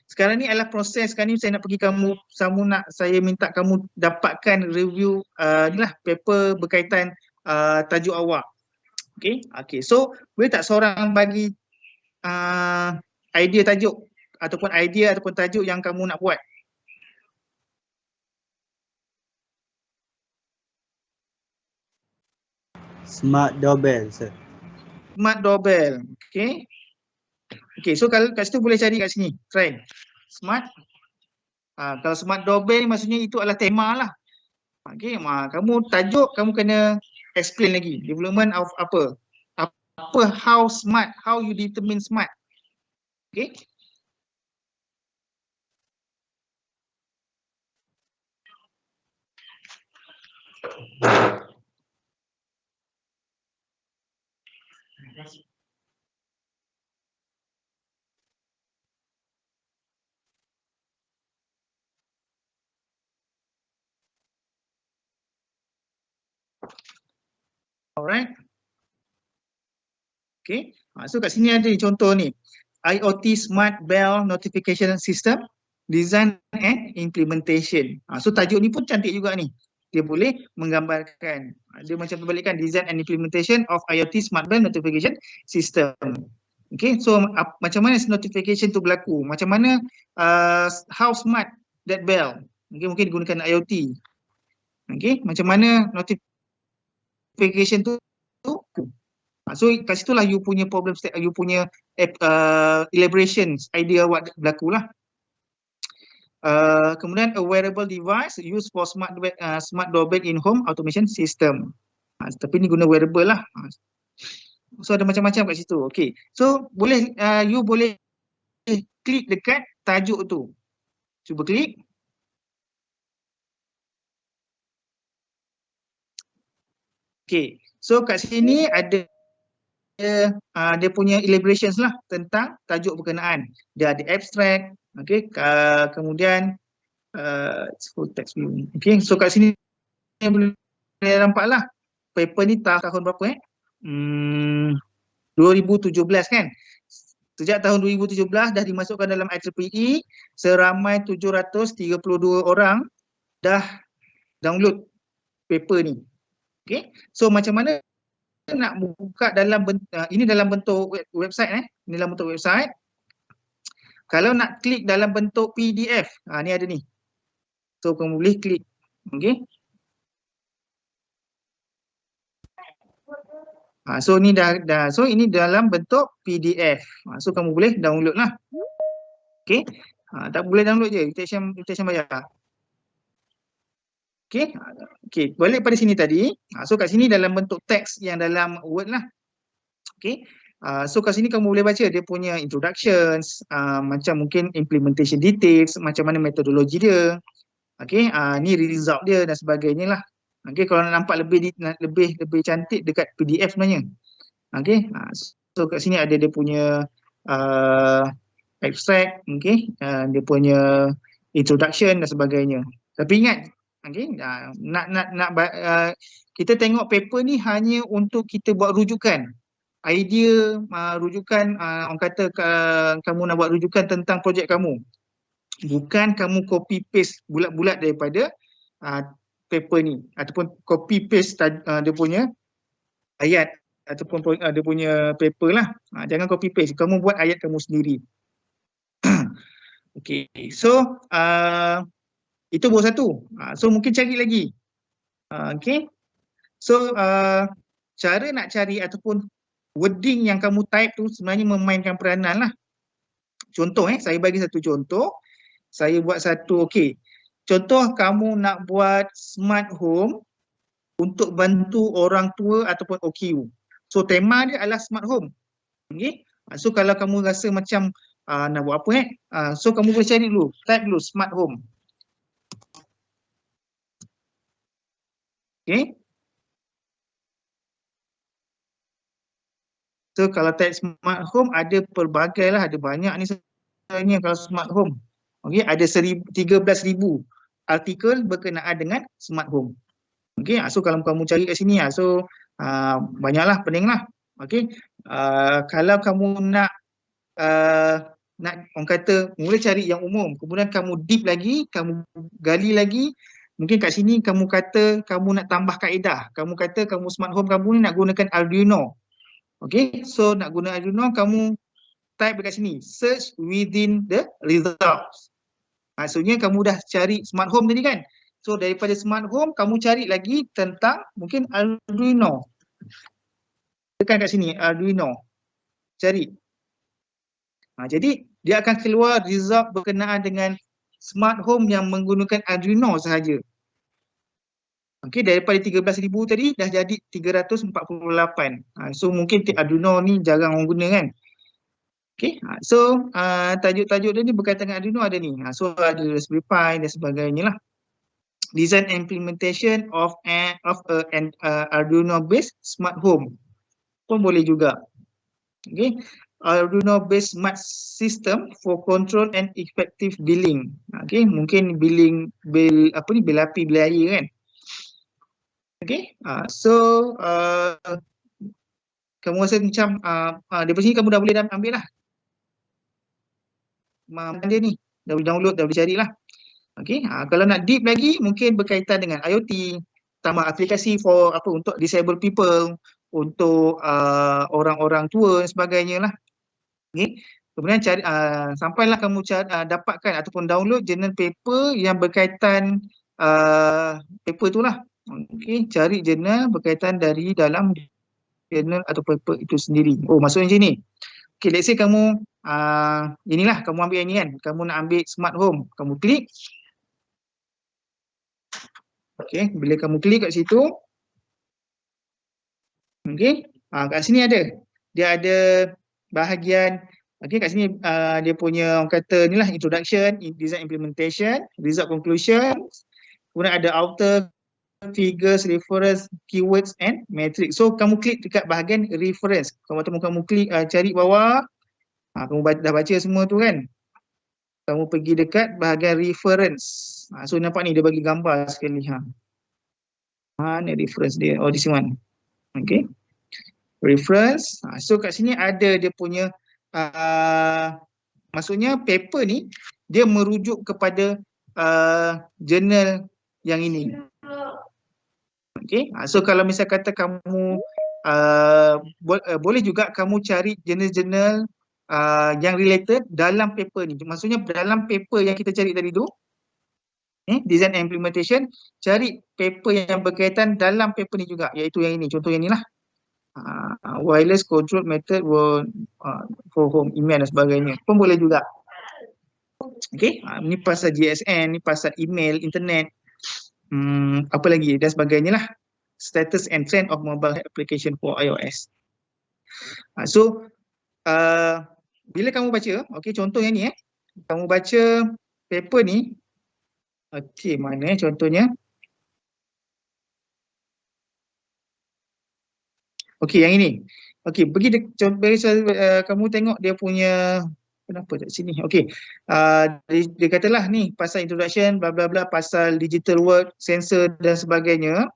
Speaker 3: sekarang ni adalah proses. Sekarang ni saya nak pergi saya minta kamu dapatkan review inilah paper berkaitan tajuk awak. Okay, so boleh tak seorang bagi idea tajuk ataupun tajuk yang kamu nak buat?
Speaker 7: Smart doorbell, sir.
Speaker 3: Smart doorbell. Okay. Okay, so kalau kat situ boleh cari kat sini. Try. Smart. Kalau smart doorbell maksudnya itu adalah tema lah. Okay, kamu tajuk kamu kena explain lagi. Development of apa? Apa, how smart, how you determine smart. Okay. Alright. Okay. So kat sini ada contoh ni. IoT Smart Bell Notification System Design and Implementation. So tajuk ni pun cantik juga ni. Dia boleh menggambarkan. Dia macam berbalikkan Design and Implementation of IoT Smart Bell Notification System. Okay, so macam mana notification tu berlaku? Macam mana how smart that bell? Okay, mungkin digunakan IoT. Okay, macam mana notification tu? So kat situ lah you punya problem state, you punya elaborations, idea what berlaku lah. Kemudian a wearable device used for smart doorbell in home automation system. Tapi ni guna wearable lah. So ada macam-macam kat situ. Okay. So boleh you boleh klik dekat tajuk tu. Cuba klik. Okay. So kat sini ada dia punya elaborations lah tentang tajuk berkenaan. Dia ada abstract, okay, kemudian full text view. Okay, so kat sini boleh nampak lah paper ni tahun berapa 2017 kan. Sejak tahun 2017 dah dimasukkan dalam IEEE, seramai 732 orang dah download paper ni. Okay, so macam mana nak buka dalam ini dalam bentuk website ini dalam bentuk website. Kalau nak klik dalam bentuk PDF, ni ada ni. So kamu boleh klik. Okey. So ni so ini dalam bentuk PDF. So kamu boleh download lah. Okey. Tak boleh download je, invitation bayar. Okey. Okey, balik pada sini tadi. So kat sini dalam bentuk teks yang dalam Word lah. Okey. So kat sini kamu boleh baca dia punya introductions, macam mungkin implementation details, macam mana metodologi dia. Okey, ni result dia dan sebagainya lah. Okey, kalau nak nampak lebih cantik dekat PDF sebenarnya. Okey. So kat sini ada dia punya abstract, okey, dia punya introduction dan sebagainya. Tapi ingat, okey, kita tengok paper ni hanya untuk kita buat rujukan. Idea, rujukan, orang kata kamu nak buat rujukan tentang projek kamu. Bukan kamu copy paste bulat-bulat daripada paper ni ataupun copy paste dia punya ayat ataupun dia punya paper lah. Jangan copy paste, kamu buat ayat kamu sendiri. Okey, so itu baru satu. So mungkin cari lagi. Okay. So cara nak cari ataupun wording yang kamu type tu sebenarnya memainkan peranan lah. Contoh saya bagi satu contoh. Saya buat satu, okay. Contoh kamu nak buat smart home untuk bantu orang tua ataupun OKU. So tema dia adalah smart home. Okay. So kalau kamu rasa macam nak buat apa so kamu boleh cari dulu, type dulu smart home. Okay. So kalau type smart home ada pelbagai lah, ada banyak ni sebenarnya kalau smart home. Okay, ada 13,000 artikel berkenaan dengan smart home. Okay, so kalau kamu cari kat sini so banyaklah, pening lah. Okay, kalau kamu nak orang kata mula cari yang umum, kemudian kamu deep lagi, kamu gali lagi. Mungkin kat sini kamu kata kamu nak tambah kaedah. Kamu kata kamu smart home kamu ni nak gunakan Arduino. Okay, so nak guna Arduino kamu type dekat sini, search within the results. Maksudnya kamu dah cari smart home tadi kan. So daripada smart home kamu cari lagi tentang mungkin Arduino. Tekan kat sini Arduino. Cari. Jadi dia akan keluar result berkenaan dengan smart home yang menggunakan Arduino sahaja. Okey, daripada 13,000 tadi dah jadi 348. So mungkin Arduino ni jarang orang guna kan. Okey, so tajuk-tajuk dia ni berkaitan dengan Arduino ada ni. So ada Raspberry Pi dan sebagainya lah. Design implementation of an Arduino based smart home pun boleh juga. Okey, Arduino based smart system for control and effective billing. Okey, mungkin bil api, bil air kan. Okey, so kamu rasa macam daripada sini kamu dah boleh ambil lah dia ni, dah boleh download, dah boleh cari lah. Okey, kalau nak deep lagi mungkin berkaitan dengan IoT, tambah aplikasi for untuk disabled people, untuk orang-orang tua dan sebagainya lah. Okey, kemudian cari sampailah kamu dapatkan ataupun download jurnal paper yang berkaitan paper tu lah. Okey, cari jurnal berkaitan dari dalam jurnal atau paper itu sendiri. Oh, maksudnya macam ni. Okey, let's say kamu inilah kamu ambil ini kan, kamu nak ambil smart home, kamu klik. Okey, bila kamu klik kat situ, okey, kat sini ada, dia ada bahagian, okey, kat sini dia punya orang kata inilah introduction, design implementation, result conclusion, kemudian ada outer, figures, reference, keywords and matrix. So kamu klik dekat bahagian reference, kamu klik cari bawah, kamu dah baca semua tu kan, kamu pergi dekat bahagian reference. So nampak ni dia bagi gambar sekali. Ni reference dia. Oh, this one. Okay, reference. So kat sini ada dia punya maksudnya paper ni dia merujuk kepada jurnal yang ini. Okay, so kalau misal kata kamu boleh juga kamu cari jurnal-jurnal yang related dalam paper ni. Maksudnya dalam paper yang kita cari tadi tu, design and implementation, cari paper yang berkaitan dalam paper ni juga, iaitu yang ini, contoh yang ni lah. Wireless control method for home, email dan sebagainya pun boleh juga. Okay, ni pasal GSM, ni pasal email, internet, apa lagi dan sebagainya lah. Status and trend of mobile application for iOS. So bila kamu baca, okey, contoh yang ni kamu baca paper ni, okey, mana contohnya? Okey, yang ini. Okey, pergi kamu tengok dia punya, kenapa tak sini? Okey, dia katalah ni pasal introduction, bla bla bla, pasal digital world, sensor dan sebagainya.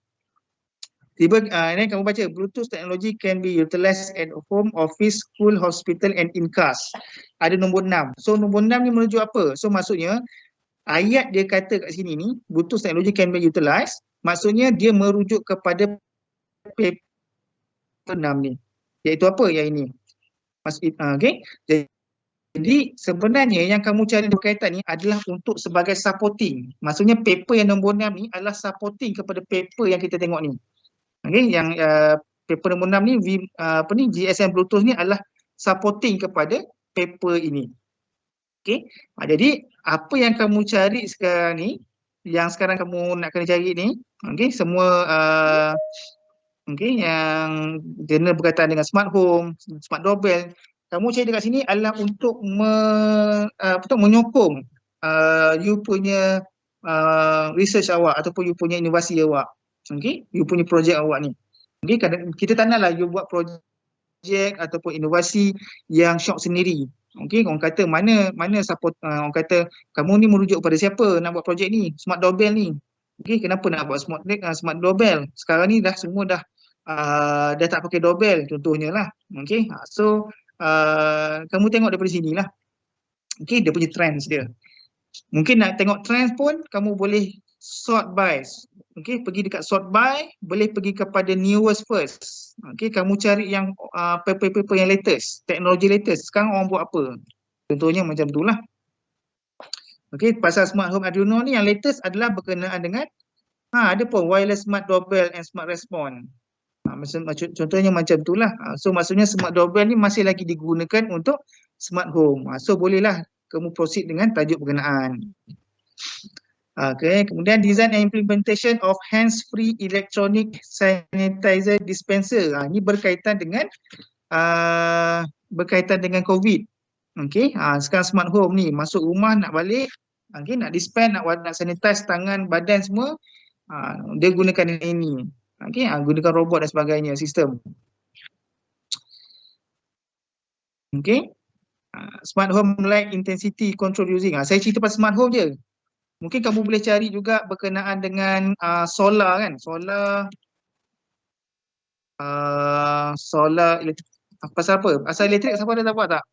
Speaker 3: Tiba ini kamu baca, Bluetooth technology can be utilized at home, office, school, hospital and in cars. Ada nombor 6. So nombor 6 ni merujuk apa? So maksudnya ayat dia kata kat sini ni, Bluetooth technology can be utilized, maksudnya dia merujuk kepada paper 6 ni. Iaitu apa yang ini? Okay. Jadi sebenarnya yang kamu cari berkaitan ni adalah untuk sebagai supporting. Maksudnya paper yang nombor 6 ni adalah supporting kepada paper yang kita tengok ni. Okay, yang paper nombor 6 ni GSM Bluetooth ni adalah supporting kepada paper ini. Okay, jadi apa yang kamu cari sekarang ni, yang sekarang kamu nak kena cari ni, okay, semua okay, yang jurnal berkaitan dengan smart home, smart doorbell, kamu cari dekat sini adalah untuk menyokong you punya research awak ataupun you punya inovasi awak. Okay, you punya projek awak ni. Okay, kita tak naklah you buat projek ataupun inovasi yang shop sendiri. Okay, orang kata mana support, orang kata kamu ni merujuk pada siapa nak buat projek ni, smart doorbell ni. Okay, kenapa nak buat smart doorbell? Sekarang ni dah semua dah tak pakai doorbell contohnya lah. Okay, so kamu tengok daripada sini lah. Okay, dia punya trends dia. Mungkin nak tengok trends pun kamu boleh sort by. Okay, pergi dekat sort by, boleh pergi kepada newest first. Okay, kamu cari yang paper-paper yang latest, teknologi latest. Sekarang orang buat apa? Contohnya macam tu lah. Okay, pasal smart home Arduino ni yang latest adalah berkenaan dengan ada pun wireless smart doorbell and smart response. Contohnya macam tu lah. So maksudnya smart doorbell ni masih lagi digunakan untuk smart home. So bolehlah kamu proceed dengan tajuk berkenaan. Okay, kemudian design and implementation of hands-free electronic sanitizer dispenser. Ini berkaitan dengan COVID. Okay, sekarang smart home ni masuk rumah nak balik, okay, nak dispense, nak sanitize tangan, badan semua, dia gunakan ini. Okay, gunakan robot dan sebagainya, sistem. Okay, smart home light intensity control using. Saya cerita pasal smart home je. Mungkin kamu boleh cari juga berkenaan dengan solar kan, solar pasal apa? Pasal elektrik, siapa ada dapat tak?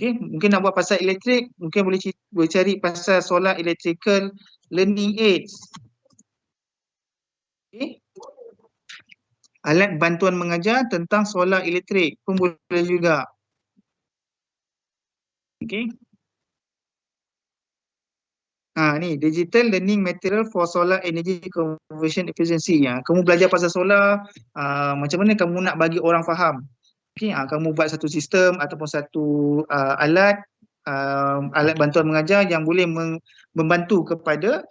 Speaker 3: Okay, mungkin nak buat pasal elektrik, mungkin boleh cari pasal solar electrical learning aids. Okay. Alat bantuan mengajar tentang solar elektrik pun boleh juga. Okay. Ni digital learning material for solar energy conversion efficiency. Kamu belajar pasal solar, macam mana kamu nak bagi orang faham. Okay, kamu buat satu sistem ataupun satu alat bantuan mengajar yang boleh membantu kepada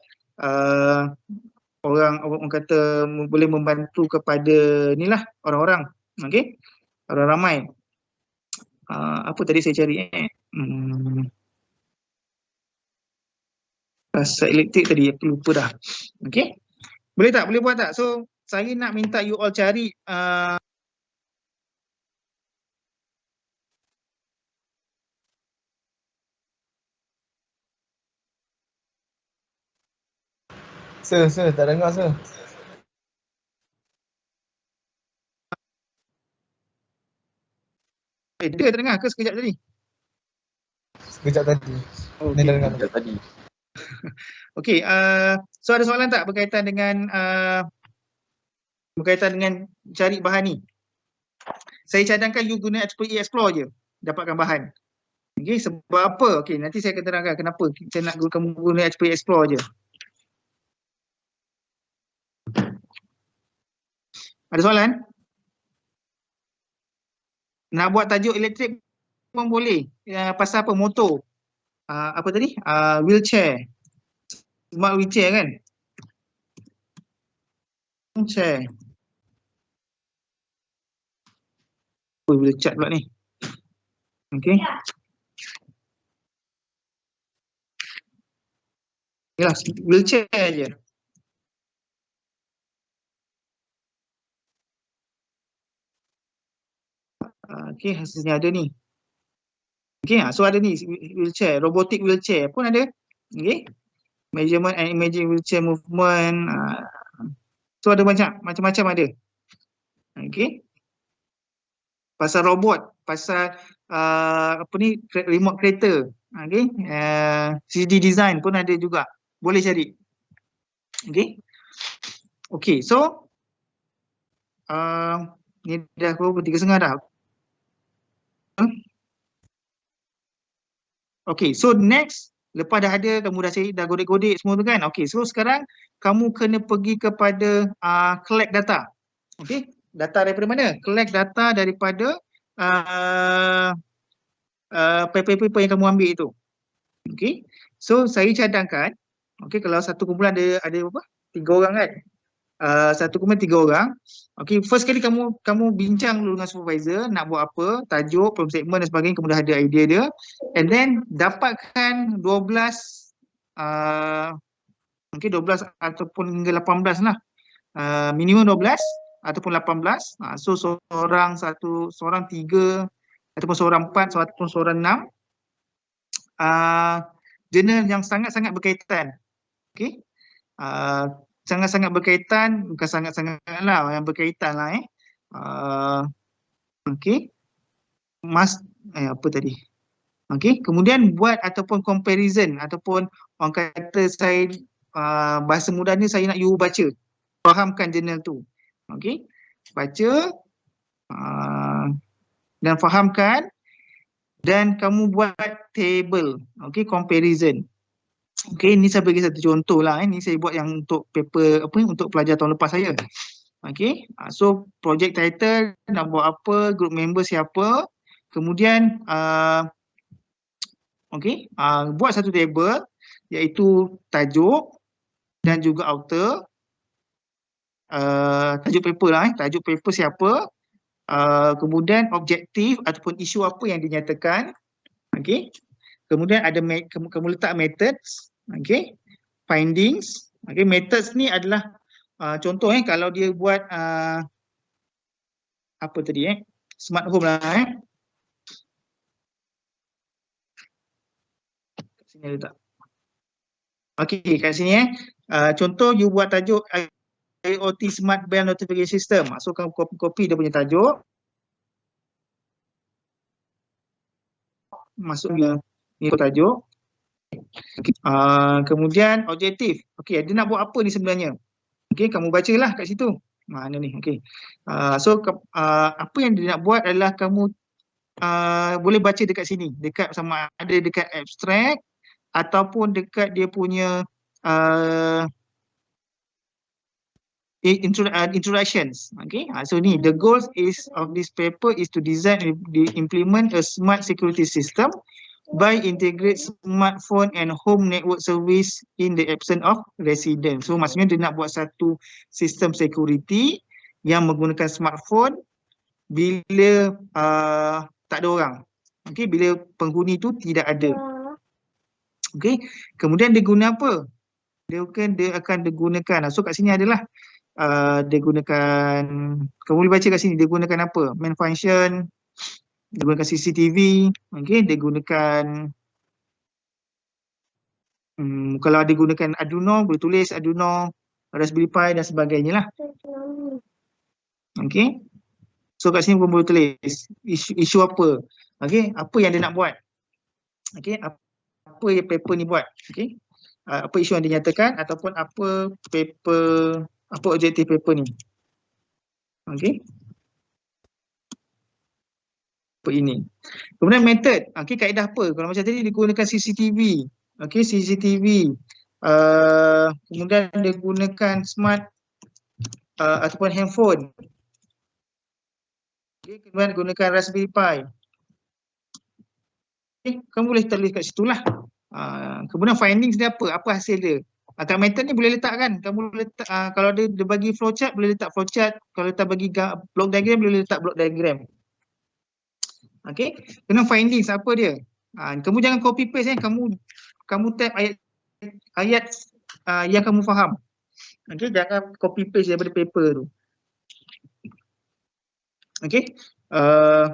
Speaker 3: orang kata boleh membantu kepada inilah orang-orang. Okay, orang ramai. Apa tadi saya cari pasal elektrik tadi, aku lupa dah. Okay, boleh tak? Boleh buat tak? So saya nak minta you all cari
Speaker 1: Sir, tak dengar sir.
Speaker 3: dia terdengar ke sekejap tadi?
Speaker 1: Sekejap tadi.
Speaker 3: Oh,
Speaker 1: Ni dah
Speaker 3: okay.
Speaker 1: dengar.
Speaker 5: Tadi.
Speaker 3: Okay, so ada soalan tak berkaitan dengan cari bahan ni? Saya cadangkan you guna XPE Explore je, dapatkan bahan. Okay, sebab apa? Okay, nanti saya akan terangkan kenapa saya nak kamu guna XPE Explore je. Ada soalan? Nak buat tajuk elektrik pun boleh. Pasal apa? Motor. Apa tadi? Wheelchair. Smart wheelchair kan? Wheelchair. Boleh cat pula ni. Okay. Yalah, wheelchair je. Okay, hasilnya ada ni. Okay, so ada ni wheelchair, robotic wheelchair pun ada. Okay, measurement and imaging wheelchair movement. So ada macam-macam ada. Okay, pasal robot, pasal apa ni, remote kereta. Okay, 3D design pun ada juga. Boleh cari. Okay, okay, so ni dah 3:30 dah. Okay, so next, lepas dah ada, kamu dah cari, dah godek-godek semua tu kan. Okay, so sekarang kamu kena pergi kepada collect data. Okay, data daripada mana? Collect data daripada paper-paper yang kamu ambil itu. Okay, so saya cadangkan, okay, kalau satu kumpulan ada berapa? 3 orang kan? Satu kumpulan 3 orang. Okay, first kali kamu bincang dulu dengan supervisor nak buat apa, tajuk, problem statement dan sebagainya, kamu dah ada idea dia, and then dapatkan 12 okay, 12 ataupun hingga 18 lah, minimum 12 ataupun 18. So seorang 3 ataupun seorang 4 ataupun seorang 6 jurnal yang sangat-sangat berkaitan. Okay, sangat-sangat berkaitan, bukan sangat-sangat lah, yang berkaitan lah okay, apa tadi? Okay, kemudian buat ataupun comparison, ataupun orang kata saya bahasa mudahnya saya nak you baca, fahamkan jurnal tu. Okay, baca dan fahamkan, dan kamu buat table, okay, comparison. Okay, ni saya bagi satu contoh lah. Ni saya buat yang untuk paper apa ni, untuk pelajar tahun lepas saya. Okay, so project title nak buat apa, group member siapa, kemudian buat satu table iaitu tajuk dan juga author, tajuk paper lah, tajuk paper siapa, kemudian objektif ataupun isu apa yang dinyatakan, okay. Kemudian ada kamu letak methods, okay, findings, okay. Methods ni adalah contoh kalau dia buat apa tadi smart home lah kat sini letak. Okey, kat sini contoh you buat tajuk IoT Smart Bell Notification System. So kamu copy dia punya tajuk, masuk ni tajuk. Kemudian objektif. Okey, dia nak buat apa ni sebenarnya? Okey, kamu bacalah kat situ. Mana ni? Okey. Apa yang dia nak buat adalah kamu boleh baca dekat sini, dekat sama ada dekat abstract ataupun dekat dia punya introductions. Okay, so ni the goals of this paper is to design and implement a smart security system by integrate smartphone and home network service in the absence of resident. So maksudnya dia nak buat satu sistem security yang menggunakan smartphone bila tak ada orang. Okay, bila penghuni tu tidak ada. Okay, kemudian dia guna apa? Dia akan digunakan. So kat sini adalah dia gunakan, kamu boleh baca kat sini dia gunakan apa? Main function, dia gunakan CCTV, okay, dia gunakan kalau ada gunakan Arduino, boleh tulis Arduino, Raspberry Pi dan sebagainya lah. Okay, so kat sini pun boleh tulis isu apa, okay, apa yang dia nak buat, okay, apa yang paper ni buat, okay, apa isu yang dinyatakan ataupun apa paper, apa objektif paper ni. Okey. Apa ini. Kemudian method. Okey, kaedah apa? Kalau macam tadi dia gunakan CCTV. Okey, CCTV. Kemudian dia gunakan smart ataupun handphone. Okey, kemudian gunakan Raspberry Pi. Okey, kamu boleh tulis kat situlah. Kemudian findings dia apa? Apa hasil dia? Kat method ni boleh letak kan, kamu boleh letak, kalau dia bagi flowchart boleh letak flowchart, kalau letak bagi block diagram boleh letak block diagram. Okay, kena findings apa dia. Kamu jangan copy paste kamu type ayat yang kamu faham. Okay, jangan copy paste daripada paper tu. Okay,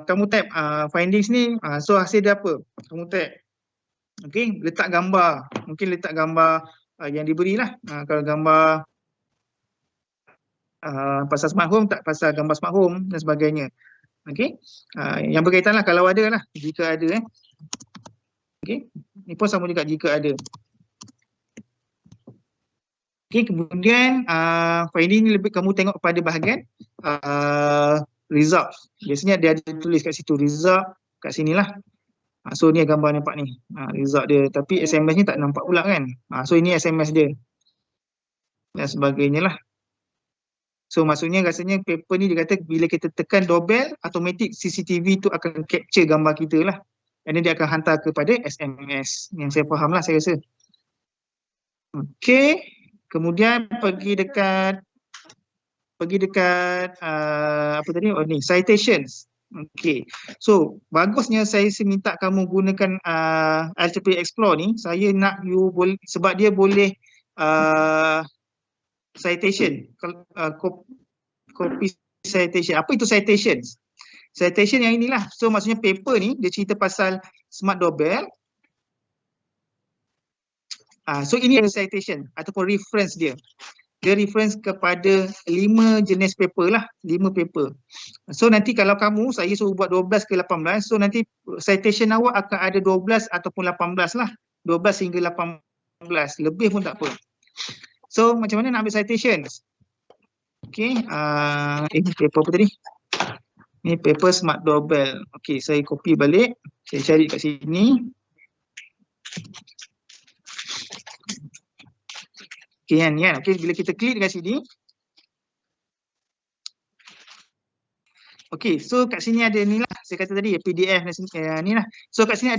Speaker 3: kamu type findings ni, so hasil dia apa, kamu type. Okay, letak gambar, mungkin letak gambar yang diberilah. Kalau gambar pasal smart home, tak pasal gambar smart home dan sebagainya. Okey, yang berkaitan lah kalau ada lah, jika ada okey, ni pun sama juga jika ada. Okey, kemudian finding ni lebih kamu tengok pada bahagian result. Biasanya dia ada tulis kat situ result, kat sinilah. So ni gambar nampak ni, result dia, tapi SMS ni tak nampak pula kan. So ini SMS dia dan sebagainya lah. So maksudnya rasanya paper ni dia kata bila kita tekan doorbell, automatic CCTV tu akan capture gambar kita lah, dan dia akan hantar kepada SMS. Yang saya faham lah saya rasa. Okay, kemudian pergi dekat apa tadi, oh ni citations. Okay, so bagusnya saya minta kamu gunakan LTP Explore ni. Saya nak you boleh, sebab dia boleh citation, copy citation. Apa itu citations? Citation yang inilah. So maksudnya paper ni dia cerita pasal smart doorbell. So ini ada citation ataupun reference dia. Dia reference kepada 5 jenis paper lah, 5 paper. So nanti kalau kamu, saya suruh buat 12 ke 18, so nanti citation awak akan ada 12 ataupun 18 lah. 12 hingga 18, lebih pun tak apa. So macam mana nak ambil citations? Okay, ini paper apa tadi? Ini paper smart doorbell. Okay, saya copy balik, saya cari kat sini. Okay, kan? Okay, bila kita klik dekat sini, Okay, so kat sini ada ni lah, saya kata tadi PDF ni lah. So kat sini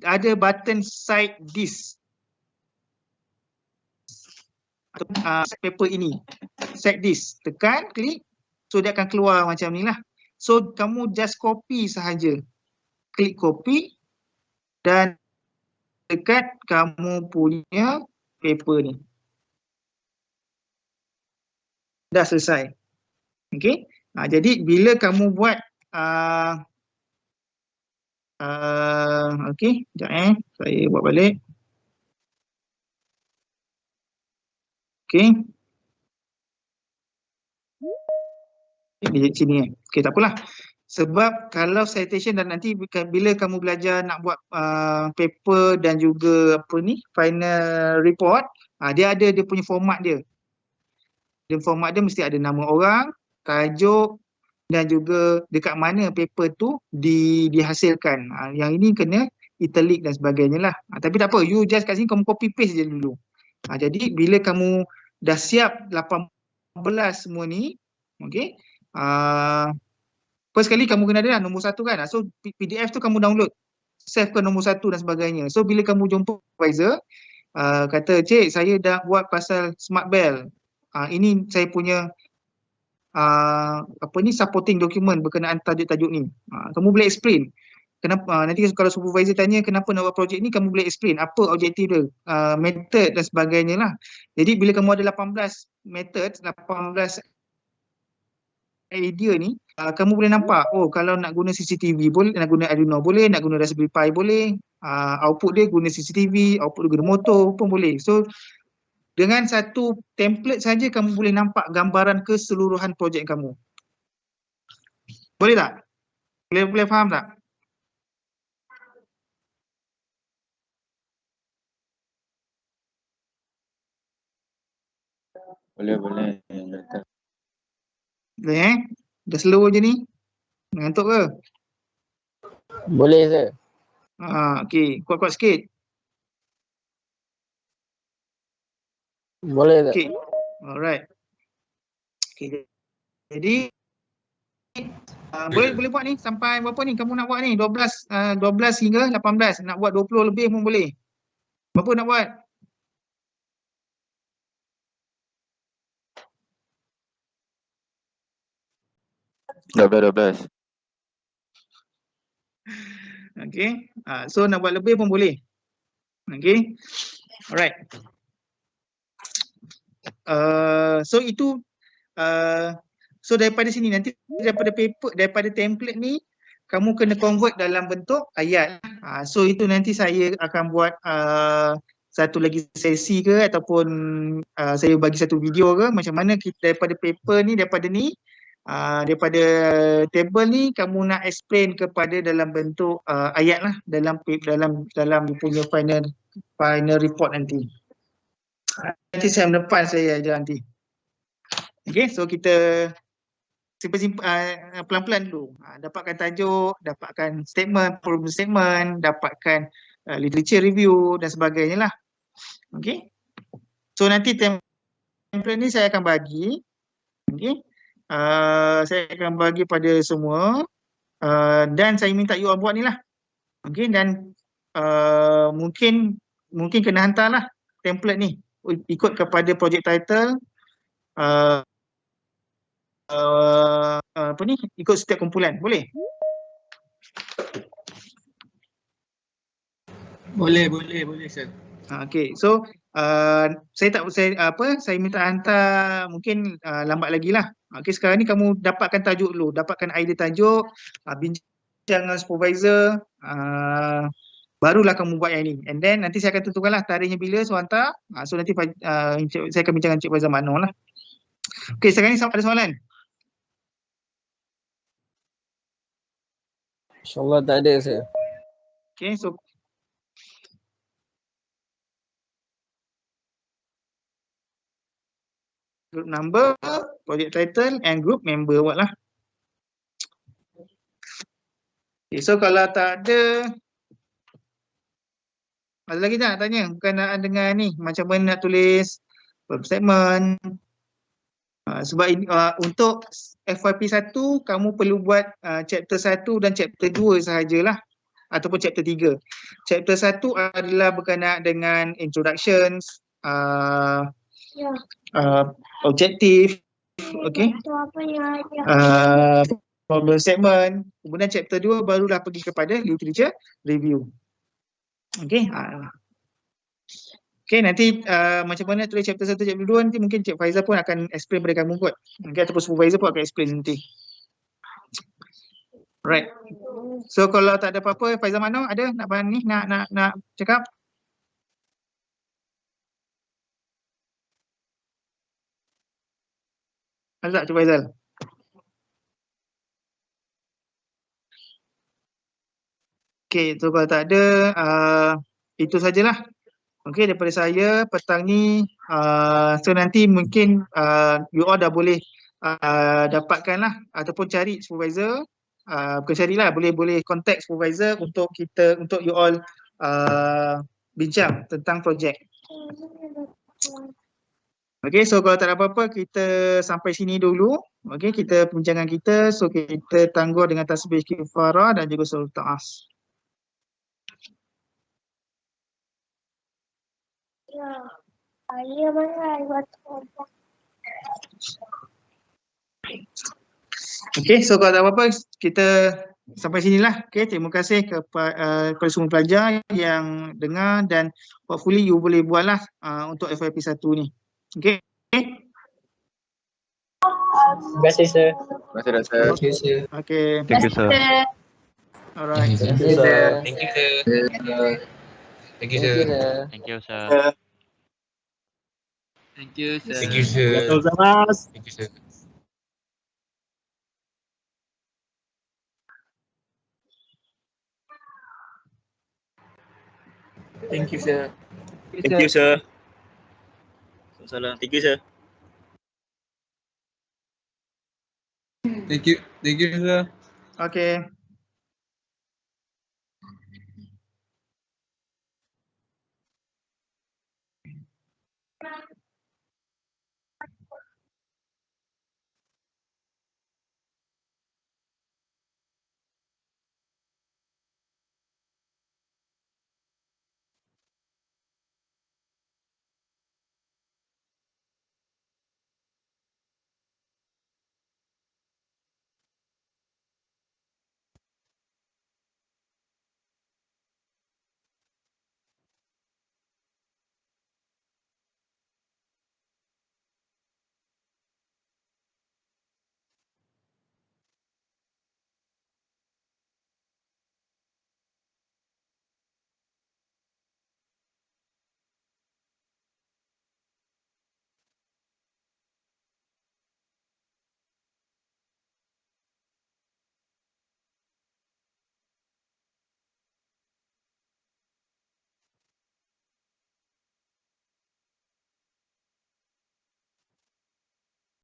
Speaker 3: ada button side this. Paper ini, set this, tekan, klik, so dia akan keluar macam ni lah. So kamu just copy sahaja, klik copy dan dekat kamu punya paper ni. Dah selesai. Okay, jadi bila kamu buat okay, sekejap saya buat balik. Okay. Di sini okay, tak apalah. Sebab kalau citation dan nanti bila kamu belajar nak buat paper dan juga apa ni, final report, dia ada dia punya format dia. Dan format dia mesti ada nama orang, tajuk dan juga dekat mana paper tu dihasilkan. Yang ini kena italic dan sebagainya lah. Tapi tak apa, you just kat sini kamu copy paste je dulu. Jadi bila kamu dah siap 18 semua ni, okay, first kali kamu kena ada lah nombor 1 kan. So PDF tu kamu download, save ke nombor 1 dan sebagainya. So bila kamu jumpa supervisor, kata, cik saya dah buat pasal Smart Bell, ini saya punya apa ni, supporting document berkenaan tajuk-tajuk ni. Kamu boleh explain kenapa, nanti kalau supervisor tanya kenapa nak buat projek ni, kamu boleh explain apa objektif dia, method dan sebagainya lah. Jadi bila kamu ada 18 method, 18 idea ni, kamu boleh nampak, oh kalau nak guna CCTV boleh, nak guna Arduino boleh, nak guna Raspberry Pi boleh, output dia guna CCTV, output dia guna motor pun boleh. So dengan satu template saja kamu boleh nampak gambaran keseluruhan projek kamu. Boleh tak? Boleh faham tak?
Speaker 5: Boleh.
Speaker 3: Boleh Dah slow je ni. Ngantuk ke?
Speaker 7: Boleh sir.
Speaker 3: Okey, kuat-kuat sikit.
Speaker 7: Boleh sir.
Speaker 3: Okey. Alright. Okey. Jadi boleh buat ni sampai berapa ni kamu nak buat ni? 12 hingga 18. Nak buat 20 lebih pun boleh. Berapa nak buat?
Speaker 5: Dah 12.
Speaker 3: Okay. So nak buat lebih pun boleh. Okay. Alright. So itu so daripada sini nanti daripada paper, daripada template ni kamu kena convert dalam bentuk ayat. So itu nanti saya akan buat satu lagi sesi ke ataupun saya bagi satu video ke macam mana kita daripada paper ni, daripada ni, daripada table ni kamu nak explain kepada dalam bentuk ayat lah dalam punya final report nanti. Nanti saya depan saya ajar nanti. Okay, so kita pelan-pelan dulu. Dapatkan tajuk, dapatkan statement, problem statement, dapatkan literature review dan sebagainya lah. Okay. So nanti template ni saya akan bagi. Okay. Saya akan bagi pada semua. Dan saya minta you all buat ni lah. Okay, dan mungkin kena hantar lah template ni. Ikut kepada project title. Apa ni, ikut setiap kumpulan, boleh?
Speaker 4: Boleh sir.
Speaker 3: Okay, so saya minta hantar mungkin lambat lagi lah. Okay, sekarang ni kamu dapatkan tajuk dulu, dapatkan idea tajuk, bincang dengan supervisor, barulah kamu buat yang ni. And then nanti saya akan tentukanlah tarikhnya bila, so hantar. So nanti saya akan bincang dengan Cik Faizal Mano lah. Okay, sekarang ni ada soalan?
Speaker 7: InsyaAllah tak ada sir.
Speaker 3: Okay, so group number, project title and group member buat lah. Okay, so kalau tak ada lagi tak nak tanya berkenaan dengan ni, macam mana nak tulis statement. Sebab ini, untuk FYP 1 kamu perlu buat chapter 1 dan chapter 2 sahajalah ataupun chapter 3. Chapter 1 adalah berkenaan dengan introductions, objektif, okey. Problem statement. Kemudian chapter 2 barulah pergi kepada literature review. Okey. Okey, nanti macam mana tulis chapter 1, chapter 2 nanti mungkin Cik Faizal pun akan explain pada kamu kot. Okay, ataupun supervisor pun akan explain nanti. Right. So kalau tak ada apa-apa, Faizal Mano ada nak cakap? Ada tak Cik Faizal? Okay, so kalau tak ada, itu sajalah. Okay, daripada saya petang ni, so nanti mungkin you all dah boleh dapatkan lah ataupun cari supervisor, bukan carilah, boleh contact supervisor untuk you all bincang tentang projek. Okay, so kalau tak ada apa-apa, kita sampai sini dulu. Okay, kita perbincangan kita, so kita tangguh dengan tasbih kifarah dan juga surah Ta'as. Okay, so kalau tak apa-apa, kita sampai sinilah. Okay, terima kasih kepada semua pelajar yang dengar dan hopefully you boleh buatlah untuk FYP 1 ni. Okay.
Speaker 7: Terima kasih, sir.
Speaker 5: Terima kasih, Doktor.
Speaker 6: Okay, sir.
Speaker 3: Okay.
Speaker 5: Thank you, sir.
Speaker 3: Alright.
Speaker 2: Thank you,
Speaker 7: sir.
Speaker 2: Thank you, sir. Thank you, sir.
Speaker 5: Thank you, sir.
Speaker 4: Thank you, sir.
Speaker 2: Thank you, sir. Thank you, sir.
Speaker 8: Thank you, sir.
Speaker 7: Thank you, sir.
Speaker 8: Salam. Thank you, sir.
Speaker 4: Thank you, sir.
Speaker 3: Okay.